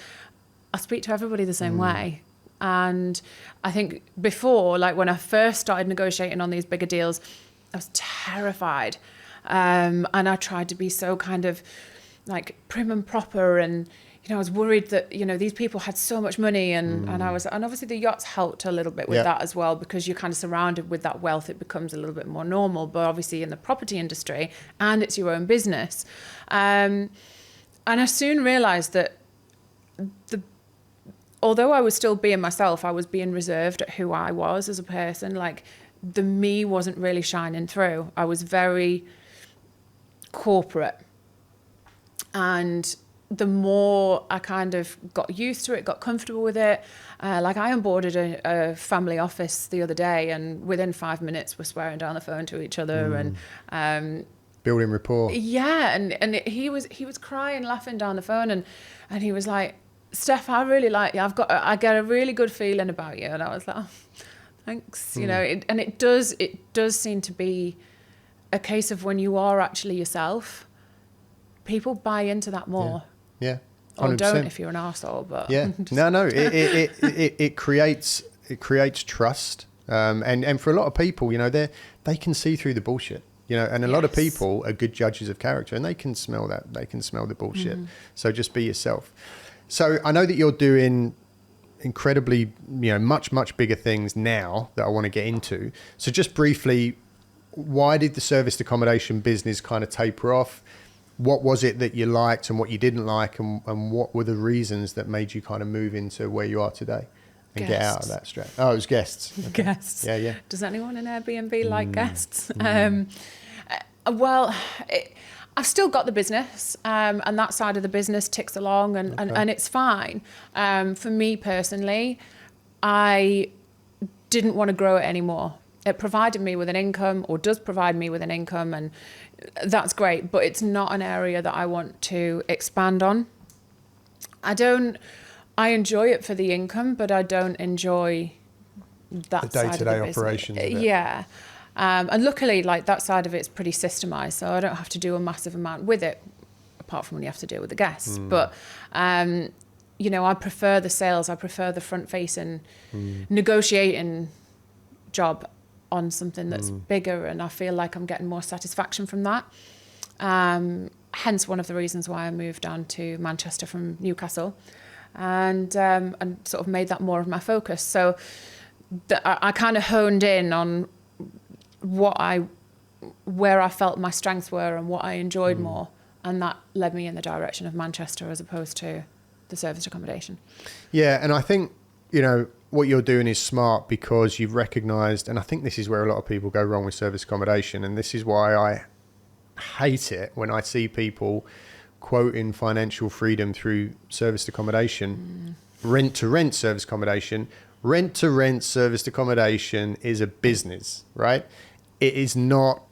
I speak to everybody the same way. And I think before, like when I first started negotiating on these bigger deals, I was terrified. And I tried to be so kind of like prim and proper, and, I was worried that, these people had so much money and obviously the yachts helped a little bit with that as well, because you're kind of surrounded with that wealth. It becomes a little bit more normal, but obviously in the property industry, and it's your own business. And I soon realized that although I was still being myself, I was being reserved at who I was as a person. Like, the me wasn't really shining through. I was very corporate. And the more I kind of got used to it, got comfortable with it, like I onboarded a family office the other day, and within 5 minutes we're swearing down the phone to each other and building rapport. Yeah, and he was crying, laughing down the phone, and he was like, Steph, I really like you. I get a really good feeling about you, and I was like, oh, thanks, and it does seem to be a case of when you are actually yourself, people buy into that more. Yeah. 100%. Or don't if you're an arsehole, but no, it creates trust, and for a lot of people, they can see through the bullshit, and a lot of people are good judges of character, and they can smell the bullshit. So just be yourself. So I know that you're doing incredibly, much bigger things now that I want to get into. So just briefly, why did the serviced accommodation business kind of taper off? What was it that you liked and what you didn't like, and what were the reasons that made you kind of move into where you are today and get out of that strat? Oh, it was guests. Okay. Guests. Yeah. Does anyone in Airbnb like guests? I've still got the business, and that side of the business ticks along, and it's fine. For me personally, I didn't want to grow it anymore. It provided me with an income, or does provide me with an income, and that's great, but it's not an area that I want to expand on. I enjoy it for the income, but I don't enjoy that the side of the day-to-day business. operations of it. Yeah. And luckily, like, that side of it's pretty systemized, so I don't have to do a massive amount with it, apart from when you have to deal with the guests. But, I prefer the sales. I prefer the front-facing, negotiating job on something that's bigger, and I feel like I'm getting more satisfaction from that. Hence one of the reasons why I moved down to Manchester from Newcastle, and sort of made that more of my focus. So I kind of honed in on where I felt my strengths were and what I enjoyed more, and that led me in the direction of Manchester as opposed to the serviced accommodation. Yeah, and I think what you're doing is smart, because you've recognised, and I think this is where a lot of people go wrong with service accommodation, and this is why I hate it when I see people quoting financial freedom through serviced accommodation. Rent-to-rent service accommodation. Rent-to-rent serviced accommodation is a business, right? It is not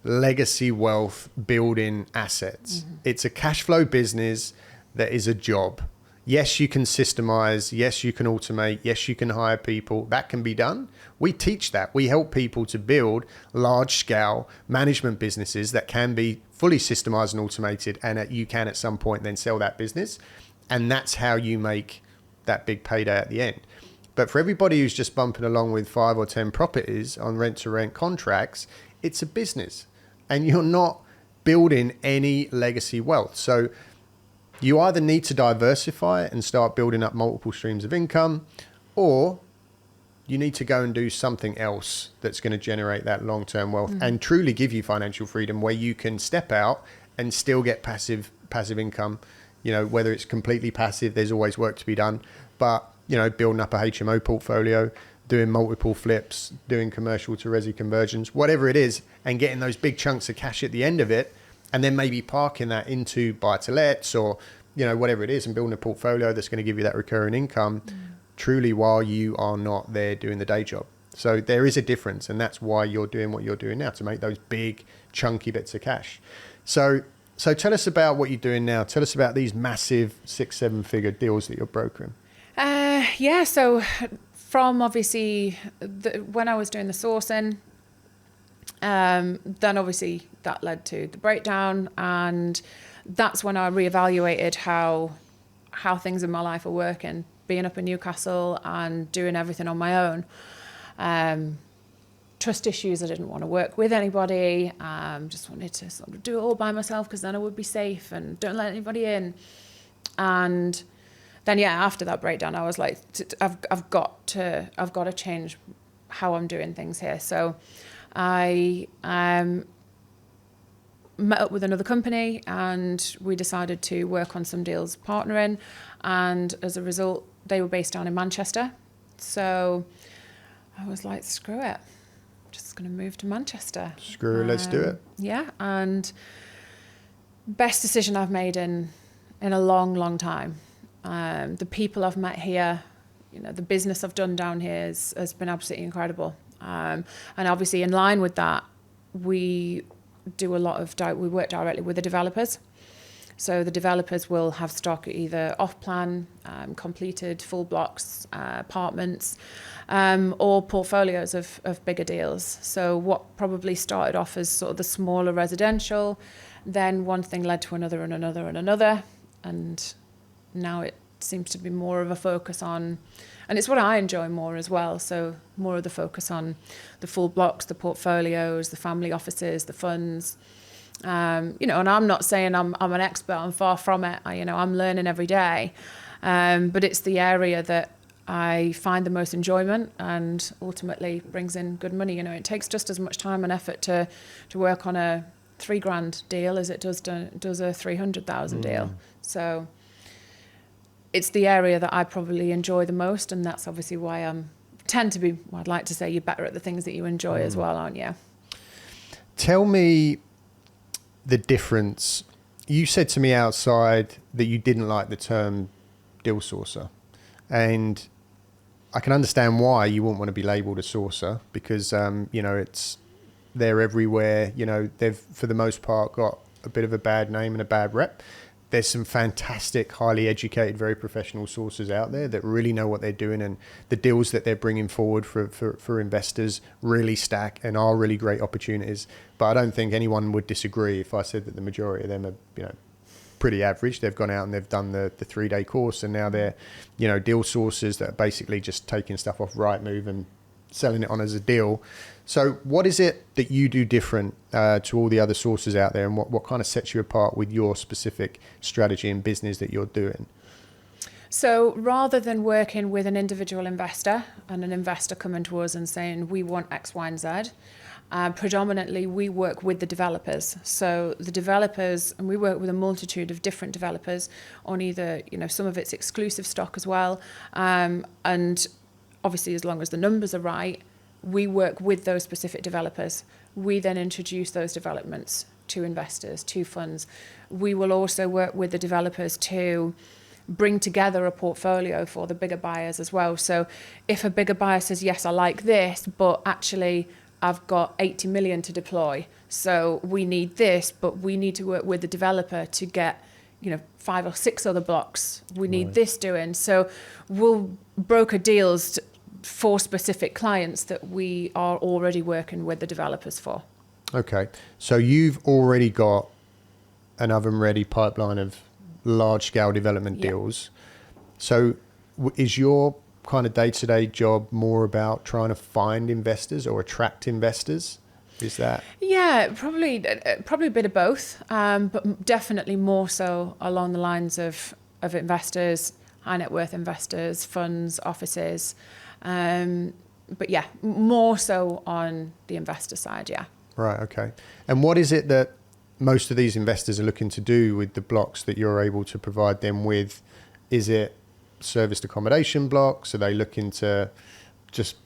legacy wealth building assets. It's a cash flow business that is a job. Yes, you can systemize. Yes, you can automate. Yes, you can hire people. That can be done. We teach that. We help people to build large scale management businesses that can be fully systemized and automated, and that you can at some point then sell that business. And that's how you make that big payday at the end. But for everybody who's just bumping along with 5 or 10 properties on rent-to-rent contracts, it's a business, and you're not building any legacy wealth. So you either need to diversify and start building up multiple streams of income, or you need to go and do something else that's going to generate that long-term wealth and truly give you financial freedom, where you can step out and still get passive income. Whether it's completely passive, there's always work to be done, but building up a HMO portfolio, doing multiple flips, doing commercial to resi conversions, whatever it is, and getting those big chunks of cash at the end of it, and then maybe parking that into buy-to-lets or, whatever it is, and building a portfolio that's going to give you that recurring income truly while you are not there doing the day job. So there is a difference, and that's why you're doing what you're doing now, to make those big chunky bits of cash. So tell us about what you're doing now. Tell us about these massive 6-7 figure deals that you're brokering. So from obviously when I was doing the sourcing, then obviously that led to the breakdown, and that's when I reevaluated how things in my life are working, being up in Newcastle and doing everything on my own. Trust issues, I didn't want to work with anybody, just wanted to sort of do it all by myself, because then I would be safe and don't let anybody in. And then, after that breakdown, I was like, I've got to change how I'm doing things here. So I met up with another company and we decided to work on some deals partnering. And as a result, they were based down in Manchester. So I was like, screw it. I'm just going to move to Manchester. Screw it, let's do it. Yeah. And best decision I've made in a long, long time. The people I've met here, the business I've done down here has been absolutely incredible. And obviously in line with that, we do a lot of, we work directly with the developers. So the developers will have stock either off plan, completed full blocks, apartments, or portfolios of bigger deals. So what probably started off as sort of the smaller residential, then one thing led to another and another and another. And now it seems to be more of a focus on, and it's what I enjoy more as well. So more of the focus on the full blocks, the portfolios, the family offices, the funds. And I'm not saying I'm an expert. I'm far from it. I'm learning every day. But it's the area that I find the most enjoyment and ultimately brings in good money. It takes just as much time and effort to work on a $3,000 deal as it does a 300,000 deal. So it's the area that I probably enjoy the most, and that's obviously why I'd like to say you're better at the things that you enjoy as well, aren't you? Tell me the difference. You said to me outside that you didn't like the term deal sourcer, and I can understand why you wouldn't want to be labelled a sourcer because they're everywhere. They've for the most part got a bit of a bad name and a bad rep. There's some fantastic, highly educated, very professional sourcers out there that really know what they're doing, and the deals that they're bringing forward for investors really stack and are really great opportunities. But I don't think anyone would disagree if I said that the majority of them are, pretty average. They've gone out and they've done the 3-day course, and now they're, deal sourcers that are basically just taking stuff off Rightmove and selling it on as a deal. So what is it that you do different to all the other sources out there, and what kind of sets you apart with your specific strategy and business that you're doing? So rather than working with an individual investor and an investor coming to us and saying, we want X, Y, and Z, predominantly we work with the developers. So the developers, and we work with a multitude of different developers on either, some of it's exclusive stock as well. And obviously, as long as the numbers are right, we work with those specific developers. We then introduce those developments to investors, to funds. We will also work with the developers to bring together a portfolio for the bigger buyers as well. So if a bigger buyer says, yes, I like this, but actually I've got 80 million to deploy, so we need this, but we need to work with the developer to get 5 or 6 other blocks. We need this doing. So we'll broker deals for specific clients that we are already working with the developers for. Okay. So you've already got an oven-ready pipeline of large-scale development deals. So is your kind of day-to-day job more about trying to find investors or attract investors? Is that? Yeah, probably a bit of both, but definitely more so along the lines of investors, high net worth investors, funds, offices. But yeah, more so on the investor side, yeah. Right, okay. And what is it that most of these investors are looking to do with the blocks that you're able to provide them with? Is it serviced accommodation blocks? Are they looking to just,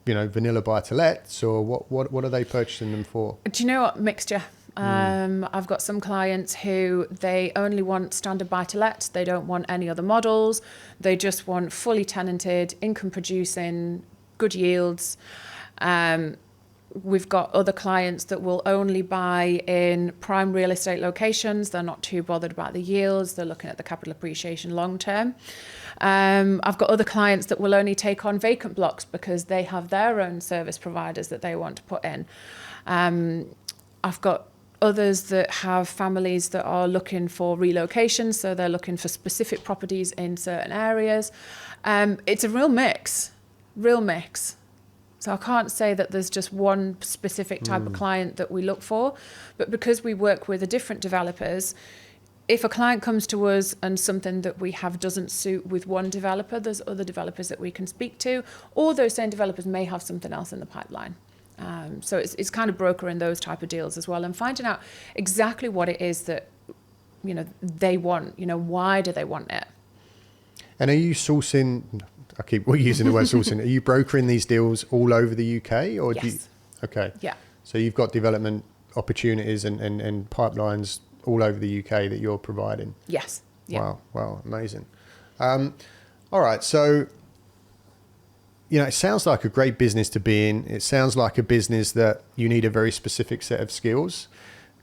vanilla buy-to-lets, or what are they purchasing them for? Do you know what? Mixture. I've got some clients who they only want standard buy-to-let. They don't want any other models. They just want fully tenanted, income producing, good yields. We've got other clients that will only buy in prime real estate locations. They're not too bothered about the yields. They're looking at the capital appreciation long term. I've got other clients that will only take on vacant blocks because they have their own service providers that they want to put in. I've got others that have families that are looking for relocation, so they're looking for specific properties in certain areas. It's a real mix. So I can't say that there's just one specific type of client that we look for, but because we work with the different developers, if a client comes to us and something that we have doesn't suit with one developer, there's other developers that we can speak to, or those same developers may have something else in the pipeline. So it's kind of brokering those type of deals as well, and finding out exactly what it is that, you know, they want. You know, why do they want it? And are you sourcing? I keep using the word sourcing. Are you brokering these deals all over the UK, or Yes. do you? Okay. Yeah. So you've got development opportunities and pipelines all over the UK that you're providing. Yes. Yeah. Wow, amazing. All right, so you know, it sounds like a great business to be in. It sounds like a business that you need a very specific set of skills.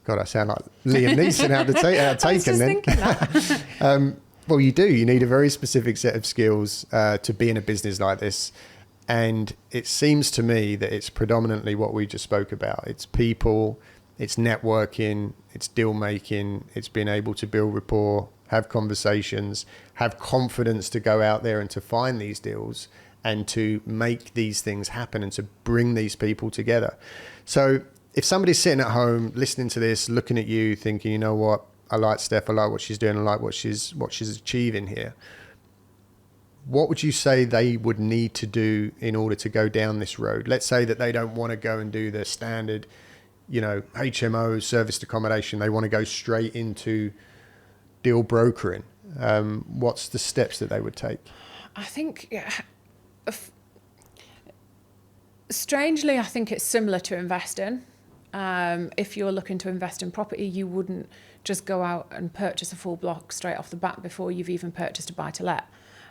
God, I sound like Liam Neeson out of Taken. I was just thinking that. Well, you do. You need a very specific set of skills to be in a business like this. And it seems to me that it's predominantly what we just spoke about. It's people, it's networking, it's deal making, it's being able to build rapport, have conversations, have confidence to go out there and to find these deals and to make these things happen and to bring these people together. So if somebody's sitting at home listening to this, looking at you, thinking, you know what, I like Steph, I like what she's doing, I like what she's achieving here, what would you say they would need to do in order to go down this road? Let's say that they don't want to go and do the standard, you know, HMO, serviced accommodation. They want to go straight into deal brokering. What's the steps that they would take? I think, strangely, I think it's similar to investing. If you're looking to invest in property, you wouldn't just go out and purchase a full block straight off the bat before you've even purchased a buy-to-let.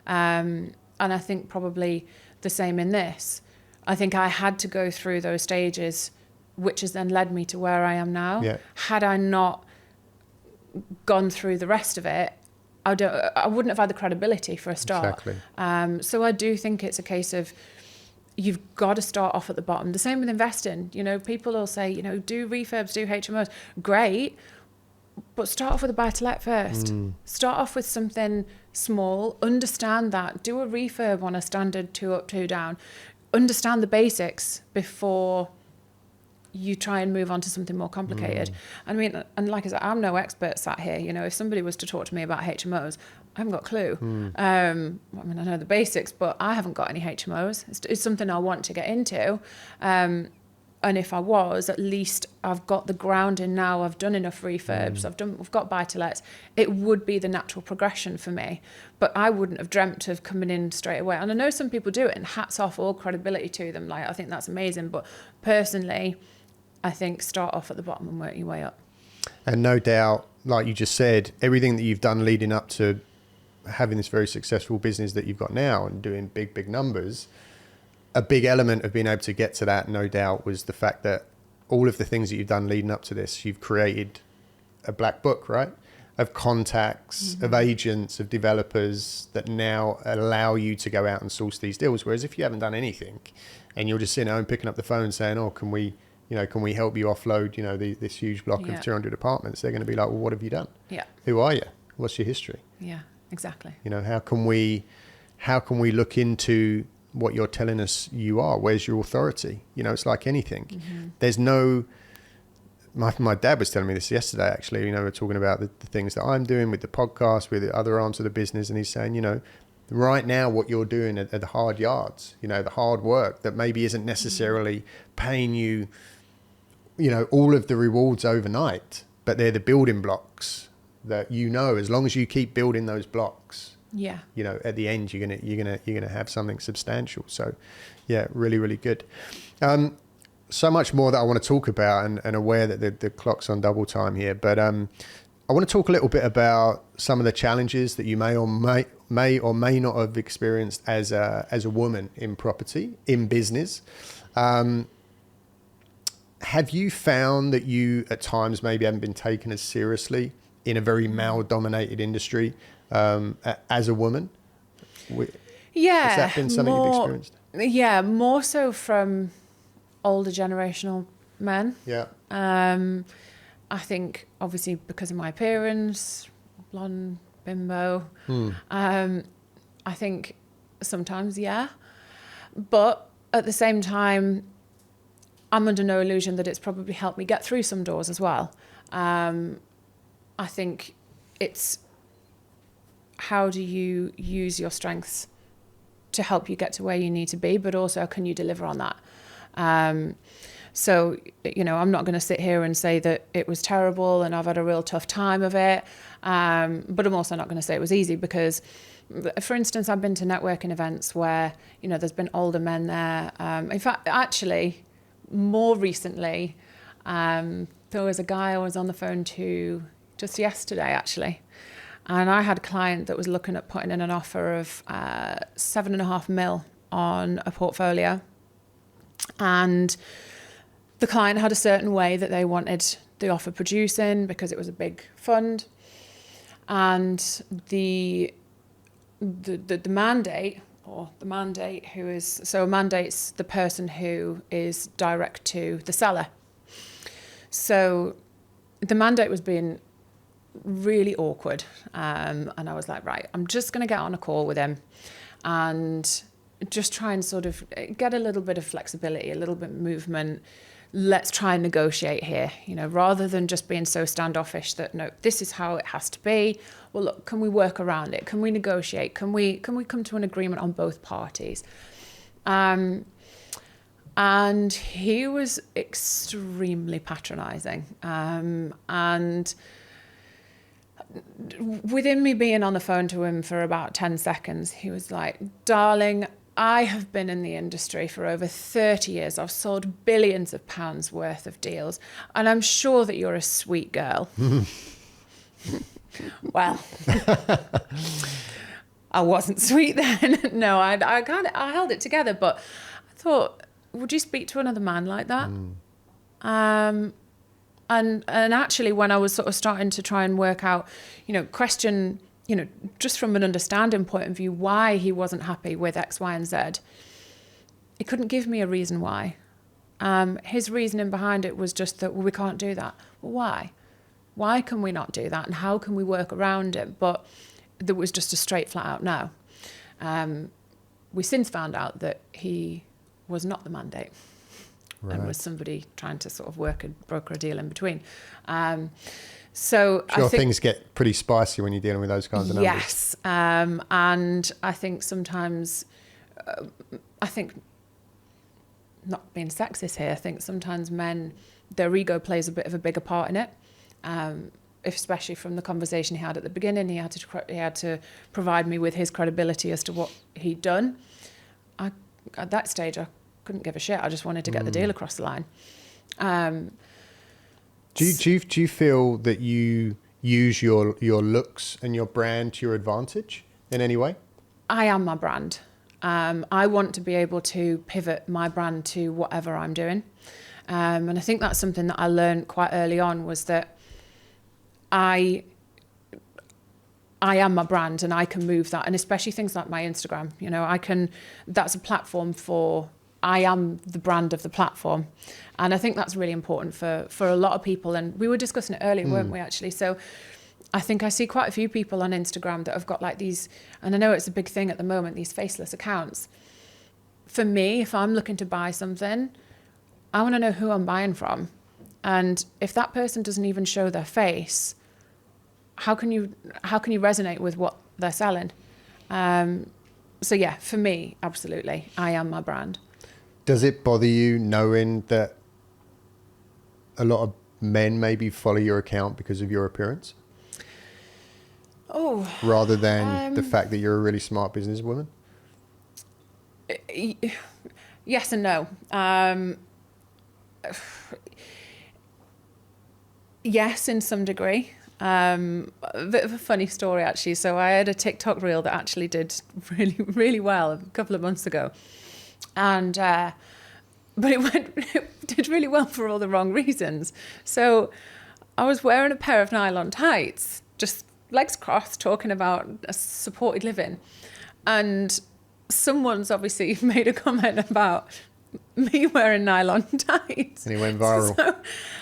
And I think probably the same in this. I think I had to go through those stages, which has then led me to where I am now. Yeah. Had I not gone through the rest of it, I wouldn't have had the credibility for a start. Exactly. So I do think it's a case of you've got to start off at the bottom. The same with investing. You know, people will say, you know, do refurbs, do HMOs. Great. But start off with a buy-to-let first. Start off with something small. Understand that. Do a refurb on a standard 2 up, 2 down. Understand the basics before you try and move on to something more complicated. I mean, and like I said, I'm no expert sat here. You know, if somebody was to talk to me about HMOs, I haven't got a clue. I mean, I know the basics, but I haven't got any HMOs. It's something I want to get into. And if I was, at least I've got the grounding now. I've done enough refurbs. I've got buy-to-lets. It would be the natural progression for me. But I wouldn't have dreamt of coming in straight away. And I know some people do it, and hats off, all credibility to them. Like, I think that's amazing. But personally, I think start off at the bottom and work your way up. And no doubt, like you just said, everything that you've done leading up to having this very successful business that you've got now and doing big numbers, a big element of being able to get to that, no doubt, was the fact that all of the things that you've done leading up to this, you've created a black book, right? Of contacts, of agents, of developers that now allow you to go out and source these deals. Whereas if you haven't done anything and you're just sitting at home picking up the phone saying, oh, can we help you offload, this huge block of 200 apartments? They're going to be like, well, what have you done? Yeah. Who are you? What's your history? Yeah, exactly. How can we look into what you're telling us you are? Where's your authority? It's like anything. There's no, my dad was telling me this yesterday, actually, we're talking about the things that I'm doing with the podcast, with the other arms of the business. And he's saying, right now, what you're doing at the hard yards, the hard work that maybe isn't necessarily paying you, all of the rewards overnight, but they're the building blocks that, as long as you keep building those blocks, yeah, at the end, you're gonna have something substantial. So, yeah, really, really good. So much more that I want to talk about, and aware that the clock's on double time here. But I want to talk a little bit about some of the challenges that you may or may not have experienced as a woman in property, in business. Have you found that you at times maybe haven't been taken as seriously in a very male-dominated industry as a woman? Yeah. Has that been something you've experienced? Yeah, more so from older generational men. Yeah. I think obviously because of my appearance, blonde, bimbo, I think sometimes, yeah. But at the same time, I'm under no illusion that it's probably helped me get through some doors as well. I think it's how do you use your strengths to help you get to where you need to be, but also can you deliver on that? So, I'm not going to sit here and say that it was terrible and I've had a real tough time of it. But I'm also not going to say it was easy because, for instance, I've been to networking events where, there's been older men there. In fact, actually, more recently, there was a guy I was on the phone to just yesterday, actually. And I had a client that was looking at putting in an offer of 7.5 mil on a portfolio. And the client had a certain way that they wanted the offer producing because it was a big fund. And the mandate, or the mandate who is, so a mandate's the person who is direct to the seller. So the mandate was being really awkward. And I was like, right, I'm just going to get on a call with him and just try and sort of get a little bit of flexibility, a little bit of movement. Let's try and negotiate here, rather than just being so standoffish that, no, this is how it has to be. Well, look, can we work around it? Can we negotiate? Can we come to an agreement on both parties? And he was extremely patronizing. And within me being on the phone to him for about 10 seconds, he was like, darling, I have been in the industry for over 30 years. I've sold billions of pounds worth of deals. And I'm sure that you're a sweet girl. Well, I wasn't sweet then. No, I held it together. But I thought, would you speak to another man like that? And actually, when I was sort of starting to try and work out, question, just from an understanding point of view, why he wasn't happy with X, Y, and Z, he couldn't give me a reason why. His reasoning behind it was just that, well, we can't do that. Well, why? Why can we not do that? And how can we work around it? But there was just a straight flat out no. We since found out that he was not the mandate. Right. And was somebody trying to sort of broker a deal in between. So sure, I think things get pretty spicy when you're dealing with those kinds of numbers. Yes, and I think sometimes, not being sexist here, I think sometimes men, their ego plays a bit of a bigger part in it. Especially from the conversation he had at the beginning, he had to provide me with his credibility as to what he'd done. At that stage, I couldn't give a shit. I just wanted to get the deal across the line. Do you feel that you use your looks and your brand to your advantage in any way? I am my brand. I want to be able to pivot my brand to whatever I'm doing. And I think that's something that I learned quite early on, was that I am my brand and I can move that. And especially things like my Instagram, that's a platform for, I am the brand of the platform. And I think that's really important for a lot of people. And we were discussing it earlier, weren't we, actually? So I think I see quite a few people on Instagram that have got like these, and I know it's a big thing at the moment, these faceless accounts. For me, if I'm looking to buy something, I want to know who I'm buying from. And if that person doesn't even show their face, how can you resonate with what they're selling? So yeah, for me, absolutely, I am my brand. Does it bother you knowing that a lot of men maybe follow your account because of your appearance? Oh. Rather than the fact that you're a really smart businesswoman? Yes and no. Yes, in some degree. A bit of a funny story, actually. So I had a TikTok reel that actually did really, really well a couple of months ago. And but it did really well for all the wrong reasons. So I was wearing a pair of nylon tights, just legs crossed, talking about a supported living. And someone's obviously made a comment about me wearing nylon tights. And he went viral. So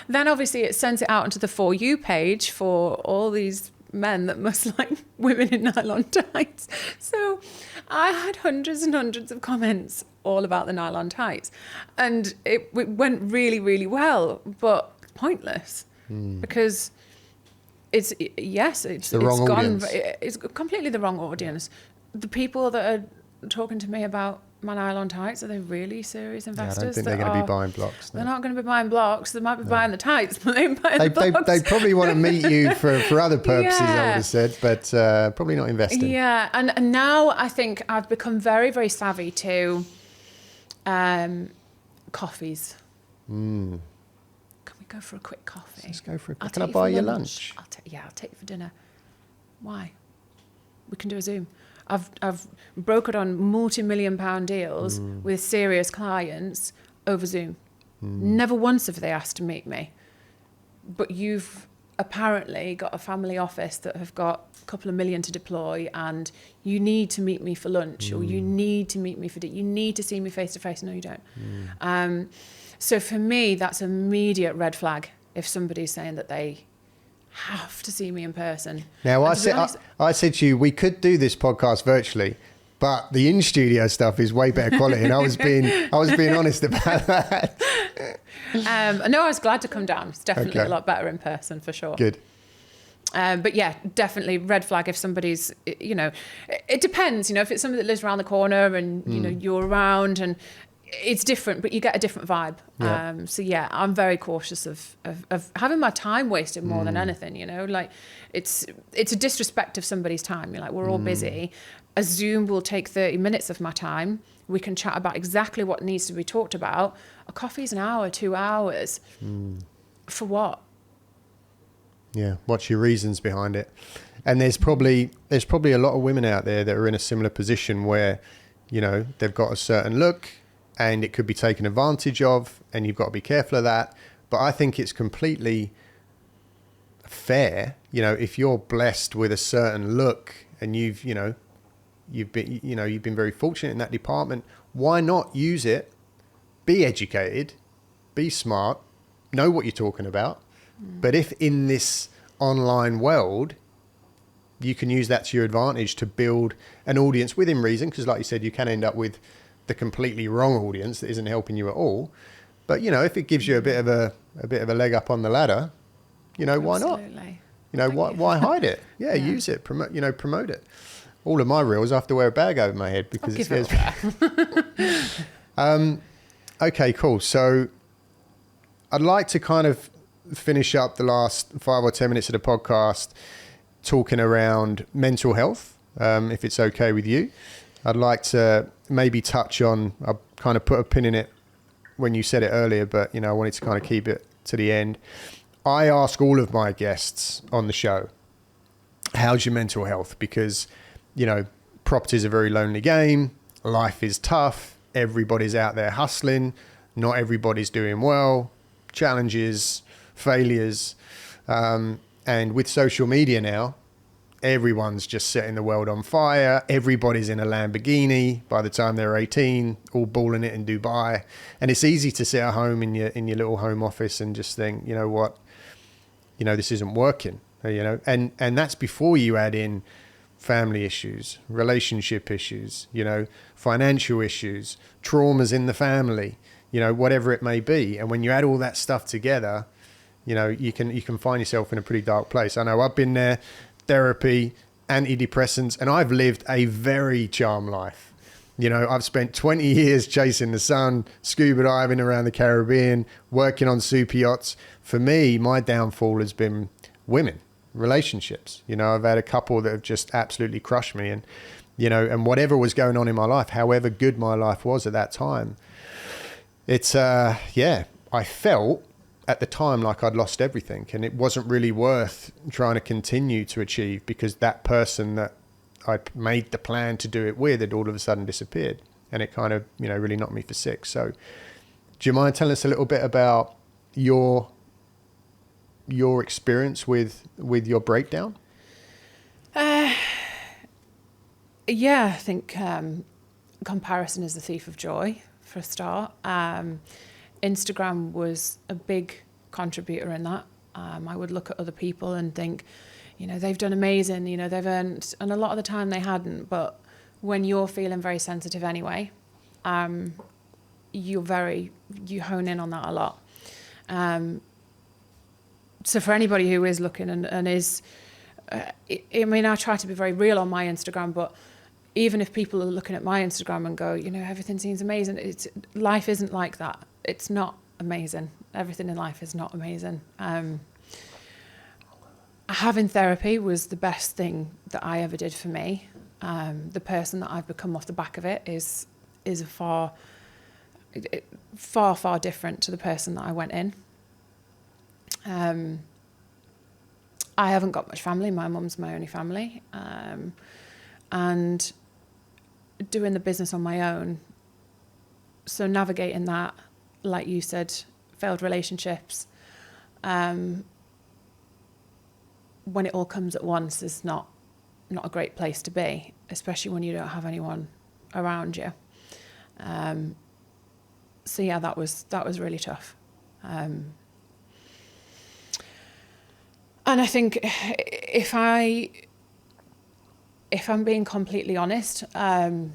then obviously it sends it out into the For You page for all these men that must like women in nylon tights. So I had hundreds and hundreds of comments all about the nylon tights. And it went really, really well, but pointless. Because it's the wrong gone. audience. It's completely the wrong audience. The people that are talking to me about my nylon tights, are they really serious Yeah, investors? I don't think they're going to be buying blocks. No. They're not going to be buying blocks. They might be buying the tights, but they ain't buying the blocks. They probably want to meet you for other purposes, I Yeah. would have said, but probably not investing. Yeah, and now I think I've become very, very savvy to coffees. Can we go for a quick coffee? Let's go for a I'll Can I take buy for you lunch? I'll take you for dinner. Why? We can do a Zoom. I've brokered on multi-million-pound deals with serious clients over Zoom. Never once have they asked to meet me. But you've apparently got a family office that have got a couple of million to deploy, and you need to meet me for lunch, or you need to meet me for dinner. You need to see me face to face. No, you don't. So for me, that's an immediate red flag if somebody's saying that they have to see me in person. Now, And to be honest, I said to you, we could do this podcast virtually, but the in-studio stuff is way better quality, and I was being honest about that. no, I was glad to come down. It's definitely Okay. a lot better in person, for sure. Good. But yeah, definitely red flag if somebody's, it depends, if it's somebody that lives around the corner and, you're around, and it's different, but you get a different vibe. Yeah. So yeah, I'm very cautious of having my time wasted more than anything, like it's a disrespect of somebody's time. You're like, we're all busy. A Zoom will take 30 minutes of my time. We can chat about exactly what needs to be talked about. A coffee's an hour, 2 hours. For what? Yeah. What's your reasons behind it? And there's probably a lot of women out there that are in a similar position where, they've got a certain look and it could be taken advantage of, and you've got to be careful of that. But I think it's completely fair, if you're blessed with a certain look and you've been very fortunate in that department, why not use it? Be educated, be smart, know what you're talking about. But if in this online world, you can use that to your advantage to build an audience within reason, because like you said, you can end up with the completely wrong audience that isn't helping you at all. But, if it gives you a bit of a leg up on the ladder, why not? Absolutely. Why hide it? Yeah, use it, promote it. All of my reels, I have to wear a bag over my head because it scares me. Okay, cool. So I'd like to kind of finish up the last 5 or 10 minutes of the podcast talking around mental health, if it's okay with you. I'd like to maybe touch on, I kind of put a pin in it when you said it earlier, but, I wanted to kind of keep it to the end. I ask all of my guests on the show, how's your mental health? Because, property is a very lonely game. Life is tough. Everybody's out there hustling. Not everybody's doing well. Challenges, failures. And with social media now, everyone's just setting the world on fire. Everybody's in a Lamborghini by the time they're 18, all balling it in Dubai. And it's easy to sit at home in your little home office and just think, you know what, this isn't working, and that's before you add in family issues, relationship issues, financial issues, traumas in the family, whatever it may be. And when you add all that stuff together, you can find yourself in a pretty dark place. I know I've been there. Therapy, antidepressants, and I've lived a very charmed life. I've spent 20 years chasing the sun, scuba diving around the Caribbean, working on super yachts. For me, my downfall has been women, relationships. I've had a couple that have just absolutely crushed me, and whatever was going on in my life, however good my life was at that time, it's I felt at the time like I'd lost everything, and it wasn't really worth trying to continue to achieve, because that person that I'd made the plan to do it with had all of a sudden disappeared, and it kind of really knocked me for six. So do you mind telling us a little bit about your experience with your breakdown? Yeah, I think comparison is the thief of joy, for a start. Instagram was a big contributor in that. I would look at other people and think, they've done amazing, they've earned, and a lot of the time they hadn't. But when you're feeling very sensitive anyway, you hone in on that a lot. So for anybody who is looking and is, I mean, I try to be very real on my Instagram, but even if people are looking at my Instagram and go, you know, everything seems amazing, life isn't like that. It's not amazing. Everything in life is not amazing. Having therapy was the best thing that I ever did for me. The person that I've become off the back of it is far different to the person that I went in. I haven't got much family. My mum's my only family. And doing the business on my own, so navigating that, like you said, failed relationships, when it all comes at once is not a great place to be, especially when you don't have anyone around you. So yeah, that was really tough. And I think if I'm being completely honest, and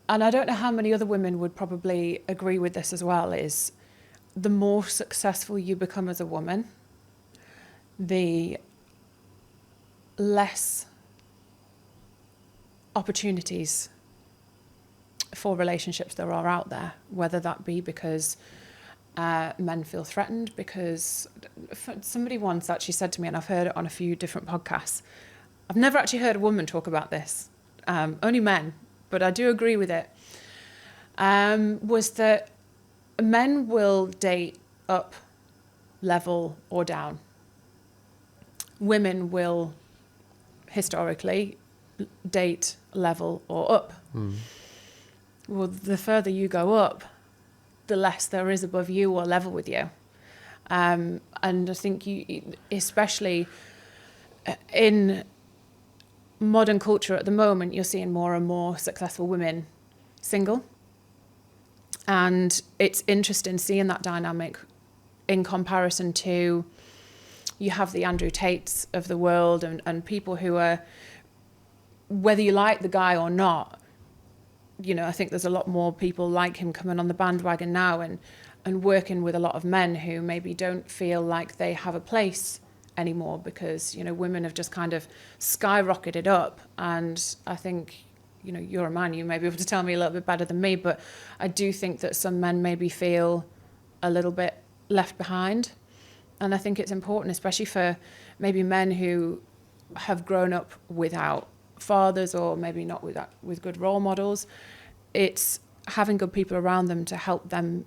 I don't know how many other women would probably agree with this as well, is the more successful you become as a woman, the less opportunities for relationships there are out there, whether that be because men feel threatened, because somebody once actually said to me, and I've heard it on a few different podcasts, I've never actually heard a woman talk about this, only men, but I do agree with it, was that men will date up, level, or down. Women will historically date, level, or up. Well, the further you go up, the less there is above you or level with you. And I think you, especially in modern culture at the moment, you're seeing more and more successful women single. And it's interesting seeing that dynamic in comparison to, you have the Andrew Tates of the world and people who are, whether you like the guy or not, you know, I think there's a lot more people like him coming on the bandwagon now and working with a lot of men who maybe don't feel like they have a place anymore because, you know, women have just kind of skyrocketed up. And I think, you know, you're a man, you may be able to tell me a little bit better than me, but I do think that some men maybe feel a little bit left behind. And I think it's important, especially for maybe men who have grown up without fathers or maybe not with good role models. It's having good people around them to help them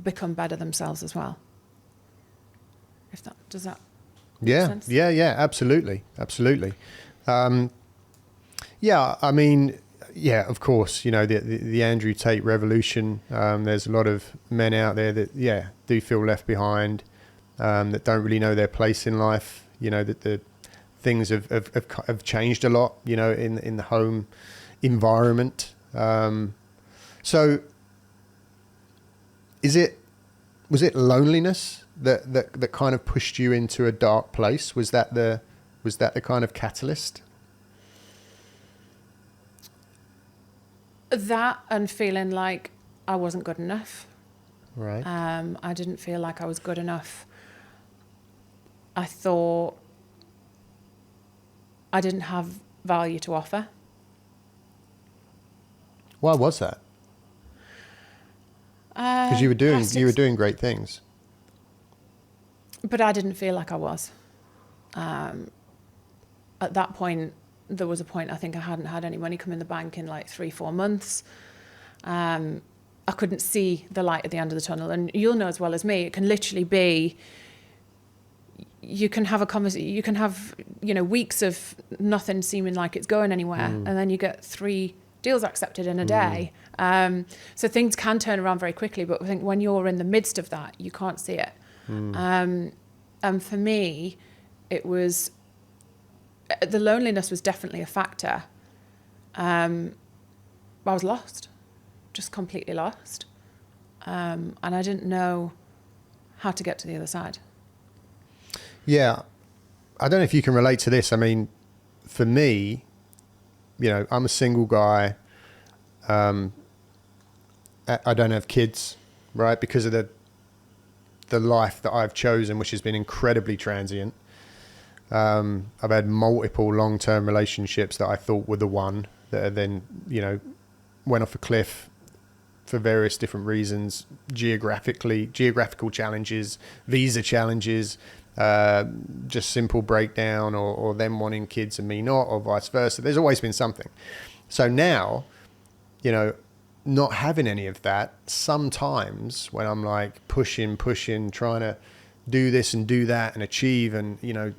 become better themselves as well. Does that make sense? Yeah, absolutely. Yeah, I mean, yeah, of course, you know, the Andrew Tate revolution, there's a lot of men out there that, yeah, do feel left behind, that don't really know their place in life, you know, that the things have changed a lot, you know, in the home environment. So was it loneliness that kind of pushed you into a dark place? Was that the kind of catalyst? That and feeling like I wasn't good enough. Right. I didn't feel like I was good enough. I thought I didn't have value to offer. Why was that? Because you were doing great things. But I didn't feel like I was. At that point, there was a point I think I hadn't had any money come in the bank in like 3-4 months. I couldn't see the light at the end of the tunnel. And you'll know as well as me, it can literally be, you can have a conversation, you can have, you know, weeks of nothing seeming like it's going anywhere. And then you get 3 deals accepted in a day. So things can turn around very quickly, but I think when you're in the midst of that, you can't see it. And for me, it was, the loneliness was definitely a factor. I was lost, just completely lost. And I didn't know how to get to the other side. Yeah. I don't know if you can relate to this. I mean, for me, you know, I'm a single guy. I don't have kids, right? Because of the the life that I've chosen, which has been incredibly transient. I've had multiple long-term relationships that I thought were the one that are then, you know, went off a cliff for various different reasons, geographical challenges, visa challenges, just simple breakdown, or them wanting kids and me not, or vice versa. There's always been something. So now, you know, not having any of that, sometimes when I'm like pushing, trying to do this and do that and achieve and, you know,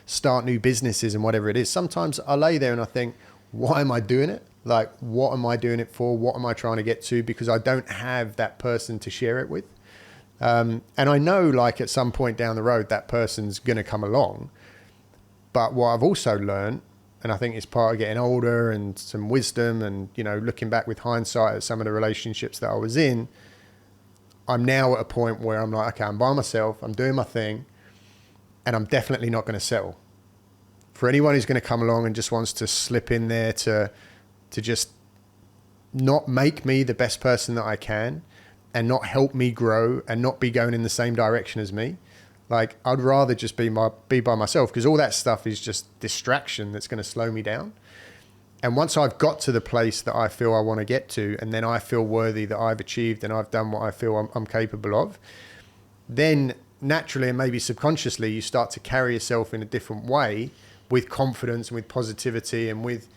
start new businesses and whatever it is, sometimes I lay there and I think, why am I doing it? Like, what am I doing it for? What am I trying to get to? Because I don't have that person to share it with. And I know, like, at some point down the road, that person's going to come along. But what I've also learned, and I think it's part of getting older and some wisdom and, you know, looking back with hindsight at some of the relationships that I was in, I'm now at a point where I'm like, okay, I'm by myself, I'm doing my thing, and I'm definitely not going to settle. For anyone who's going to come along and just wants to slip in there to just not make me the best person that I can and not help me grow and not be going in the same direction as me, like, I'd rather just be by myself, because all that stuff is just distraction that's going to slow me down. And once I've got to the place that I feel I want to get to, and then I feel worthy that I've achieved and I've done what I feel I'm capable of, then naturally and maybe subconsciously you start to carry yourself in a different way, with confidence and with positivity and with,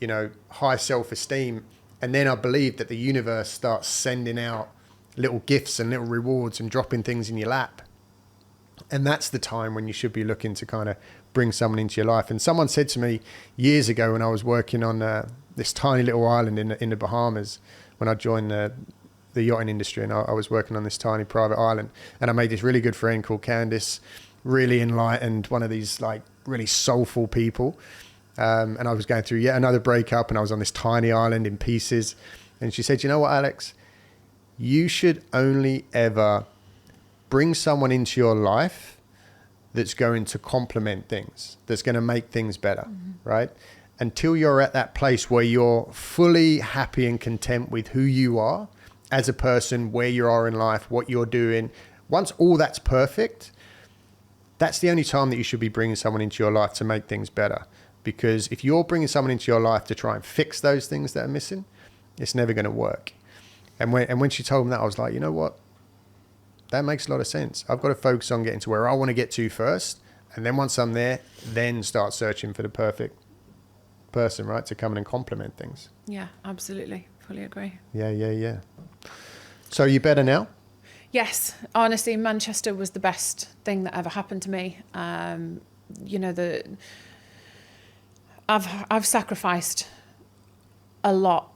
you know, high self-esteem. And then I believe that the universe starts sending out little gifts and little rewards and dropping things in your lap. And that's the time when you should be looking to kind of bring someone into your life. And someone said to me years ago when I was working on this tiny little island in the Bahamas, when I joined the yachting industry, and I was working on this tiny private island, and I made this really good friend called Candice, really enlightened, one of these like really soulful people. And I was going through yet another breakup, and I was on this tiny island in pieces. And she said, you know what, Alex, you should only ever bring someone into your life that's going to complement things, that's going to make things better, right? Until you're at that place where you're fully happy and content with who you are as a person, where you are in life, what you're doing. Once all that's perfect, that's the only time that you should be bringing someone into your life to make things better. Because if you're bringing someone into your life to try and fix those things that are missing, it's never going to work. And when she told me that, I was like, you know what? That makes a lot of sense. I've got to focus on getting to where I want to get to first. And then once I'm there, then start searching for the perfect person, right? To come in and complement things. Yeah, absolutely. Fully agree. Yeah. So you better now? Yes. Honestly, Manchester was the best thing that ever happened to me. You know, I've sacrificed a lot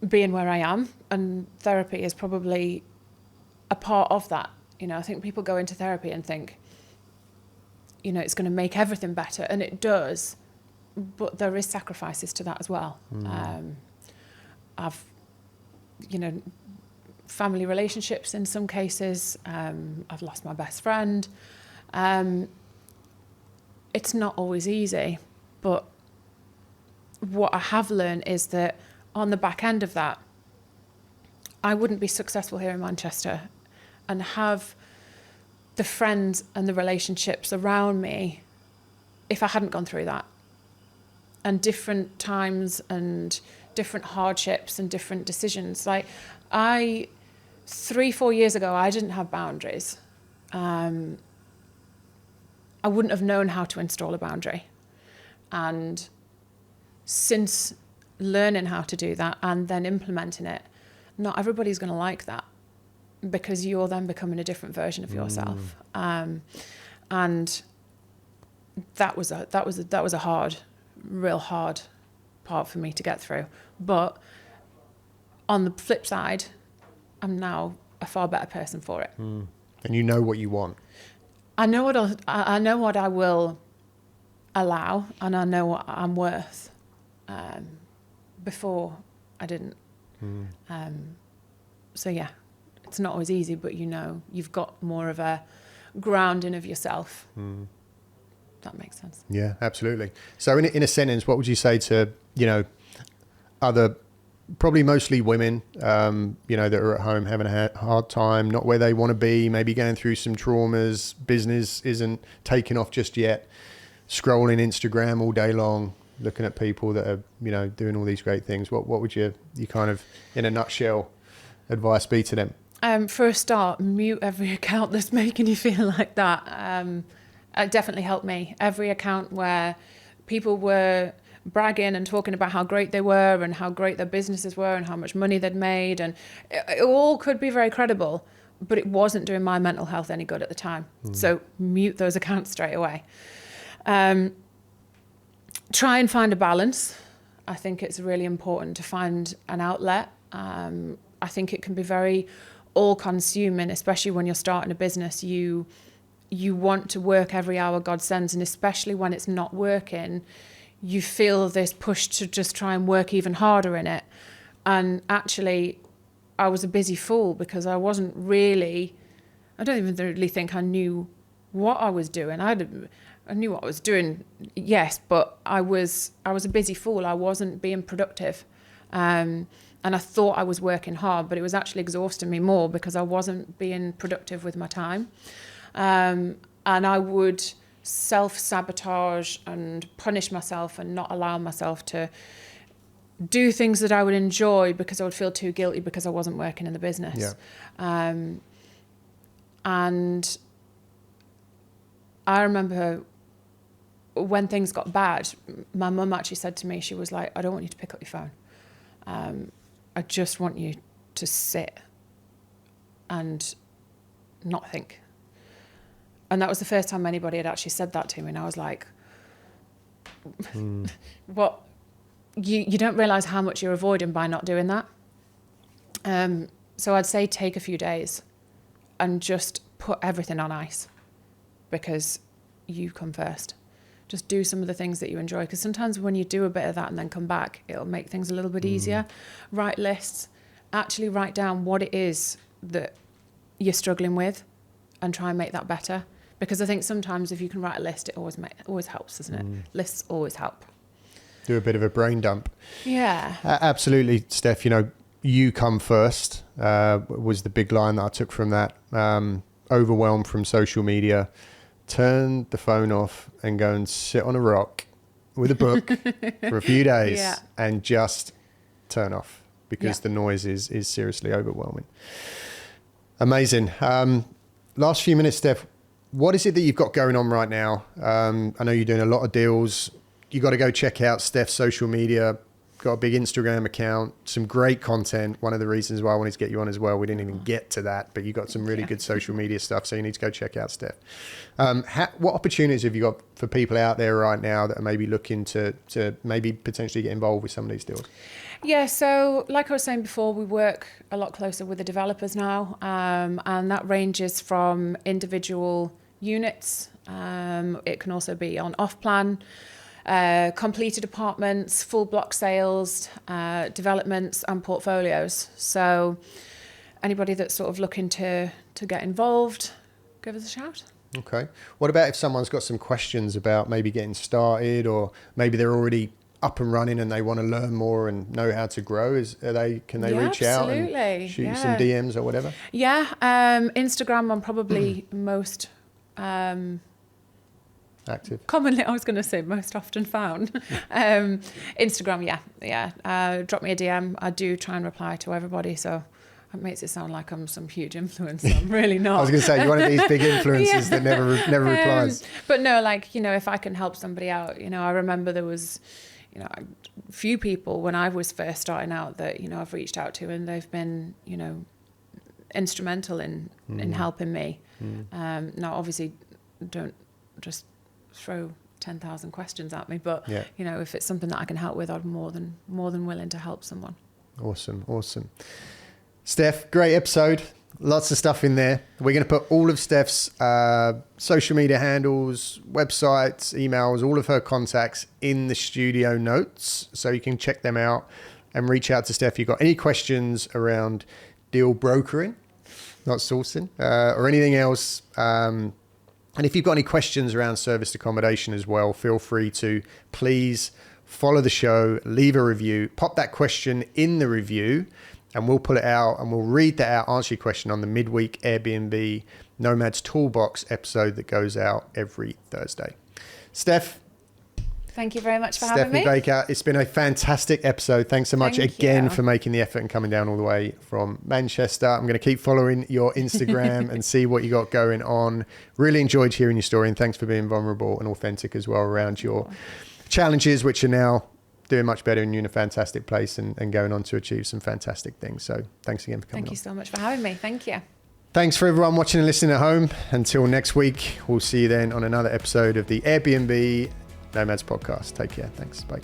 being where I am, and therapy is probably a part of that. You know, I think people go into therapy and think, you know, it's going to make everything better, and it does, but there is sacrifices to that as well. I've, you know, family relationships in some cases. I've lost my best friend. It's not always easy, but what I have learned is that on the back end of that, I wouldn't be successful here in Manchester and have the friends and the relationships around me if I hadn't gone through that. And different times and different hardships and different decisions. Like 3-4 years ago, I didn't have boundaries. I wouldn't have known how to install a boundary. And since learning how to do that and then implementing it, not everybody's going to like that, because you're then becoming a different version of yourself. And that was a hard, real hard part for me to get through. But on the flip side, I'm now a far better person for it. And you know what you want. I know what I will allow, and I know what I'm worth. Before I didn't. So yeah, it's not always easy, but you know, you've got more of a grounding of yourself. That makes sense. Yeah, absolutely. So in a sentence, what would you say to, you know, other probably mostly women, that are at home having a hard time, not where they want to be, maybe going through some traumas, business isn't taking off just yet, scrolling Instagram all day long, looking at people that are, doing all these great things. What would you kind of, in a nutshell, advice be to them? For a start, mute every account that's making you feel like that. It definitely helped me. Every account where people were bragging and talking about how great they were and how great their businesses were and how much money they'd made, and it all could be very credible, but it wasn't doing my mental health any good at the time. So mute those accounts straight away. Try and find a balance. I think it's really important to find an outlet. I think it can be very all-consuming, especially when you're starting a business. You want to work every hour God sends, and especially when it's not working, you feel this push to just try and work even harder in it. And actually, I was a busy fool because I don't even really think I knew what I was doing. I knew what I was doing, yes, but I was a busy fool. I wasn't being productive. And I thought I was working hard, but it was actually exhausting me more because I wasn't being productive with my time. And I would self-sabotage and punish myself and not allow myself to do things that I would enjoy because I would feel too guilty because I wasn't working in the business. Yeah. And I remember when things got bad, my mum actually said to me, she was like, I don't want you to pick up your phone. I just want you to sit and not think. And that was the first time anybody had actually said that to me. And I was like, what? You don't realise how much you're avoiding by not doing that. So I'd say take a few days and just put everything on ice because you come first. Just do some of the things that you enjoy. Because sometimes when you do a bit of that and then come back, it'll make things a little bit easier. Write lists. Actually write down what it is that you're struggling with and try and make that better. Because I think sometimes if you can write a list, it always helps, doesn't it? Lists always help. Do a bit of a brain dump. Yeah. Absolutely, Steph. You come first was the big line that I took from that. Overwhelmed from social media. Turn the phone off and go and sit on a rock with a book for a few days and just turn off because the noise is seriously overwhelming. Amazing. Last few minutes, Steph. What is it that you've got going on right now? I know you're doing a lot of deals. You got to go check out Steph's social media. Got a big Instagram account, some great content. One of the reasons why I wanted to get you on as well. We didn't even get to that, but you got some really good social media stuff. So you need to go check out Steph. What opportunities have you got for people out there right now that are maybe looking to maybe potentially get involved with some of these deals? Yeah, so like I was saying before, we work a lot closer with the developers now, and that ranges from individual units. It can also be on off-plan, completed apartments, full block sales, developments and portfolios. So anybody that's sort of looking to get involved, give us a shout. Okay. What about if someone's got some questions about maybe getting started, or maybe they're already up and running and they want to learn more and know how to grow? Can they reach out and shoot you some DMs or whatever? Yeah. Instagram, I'm probably most active. Commonly, I was going to say most often found. Instagram, drop me a DM. I do try and reply to everybody, so it makes it sound like I'm some huge influencer. I'm really not. I was going to say, you're one of these big influencers that never replies. But no, if I can help somebody out, I remember there was, a few people when I was first starting out that, I've reached out to, and they've been, instrumental in helping me. Now, obviously, don't just throw 10,000 questions at me, but if it's something that I can help with, I'm more than willing to help someone. Awesome. Steph, great episode. Lots of stuff in there. We're going to put all of Steph's social media handles, websites, emails, all of her contacts in the studio notes, so you can check them out and reach out to Steph if you've got any questions around deal brokering, not sourcing, or anything else. And if you've got any questions around serviced accommodation as well, feel free to please follow the show, leave a review, pop that question in the review, and we'll pull it out and we'll read that out, answer your question on the midweek Airbnb Nomads Toolbox episode that goes out every Thursday. Steph. Thank you very much for having me. Stephanie Baker, it's been a fantastic episode. Thanks so much again for making the effort and coming down all the way from Manchester. I'm going to keep following your Instagram and see what you got going on. Really enjoyed hearing your story, and thanks for being vulnerable and authentic as well around your challenges, which are now doing much better and you're in a fantastic place and going on to achieve some fantastic things. So thanks again for coming on. Thank you so much for having me. Thank you. Thanks for everyone watching and listening at home. Until next week, we'll see you then on another episode of the Airbnb Nomads podcast. Take care. Thanks. Bye.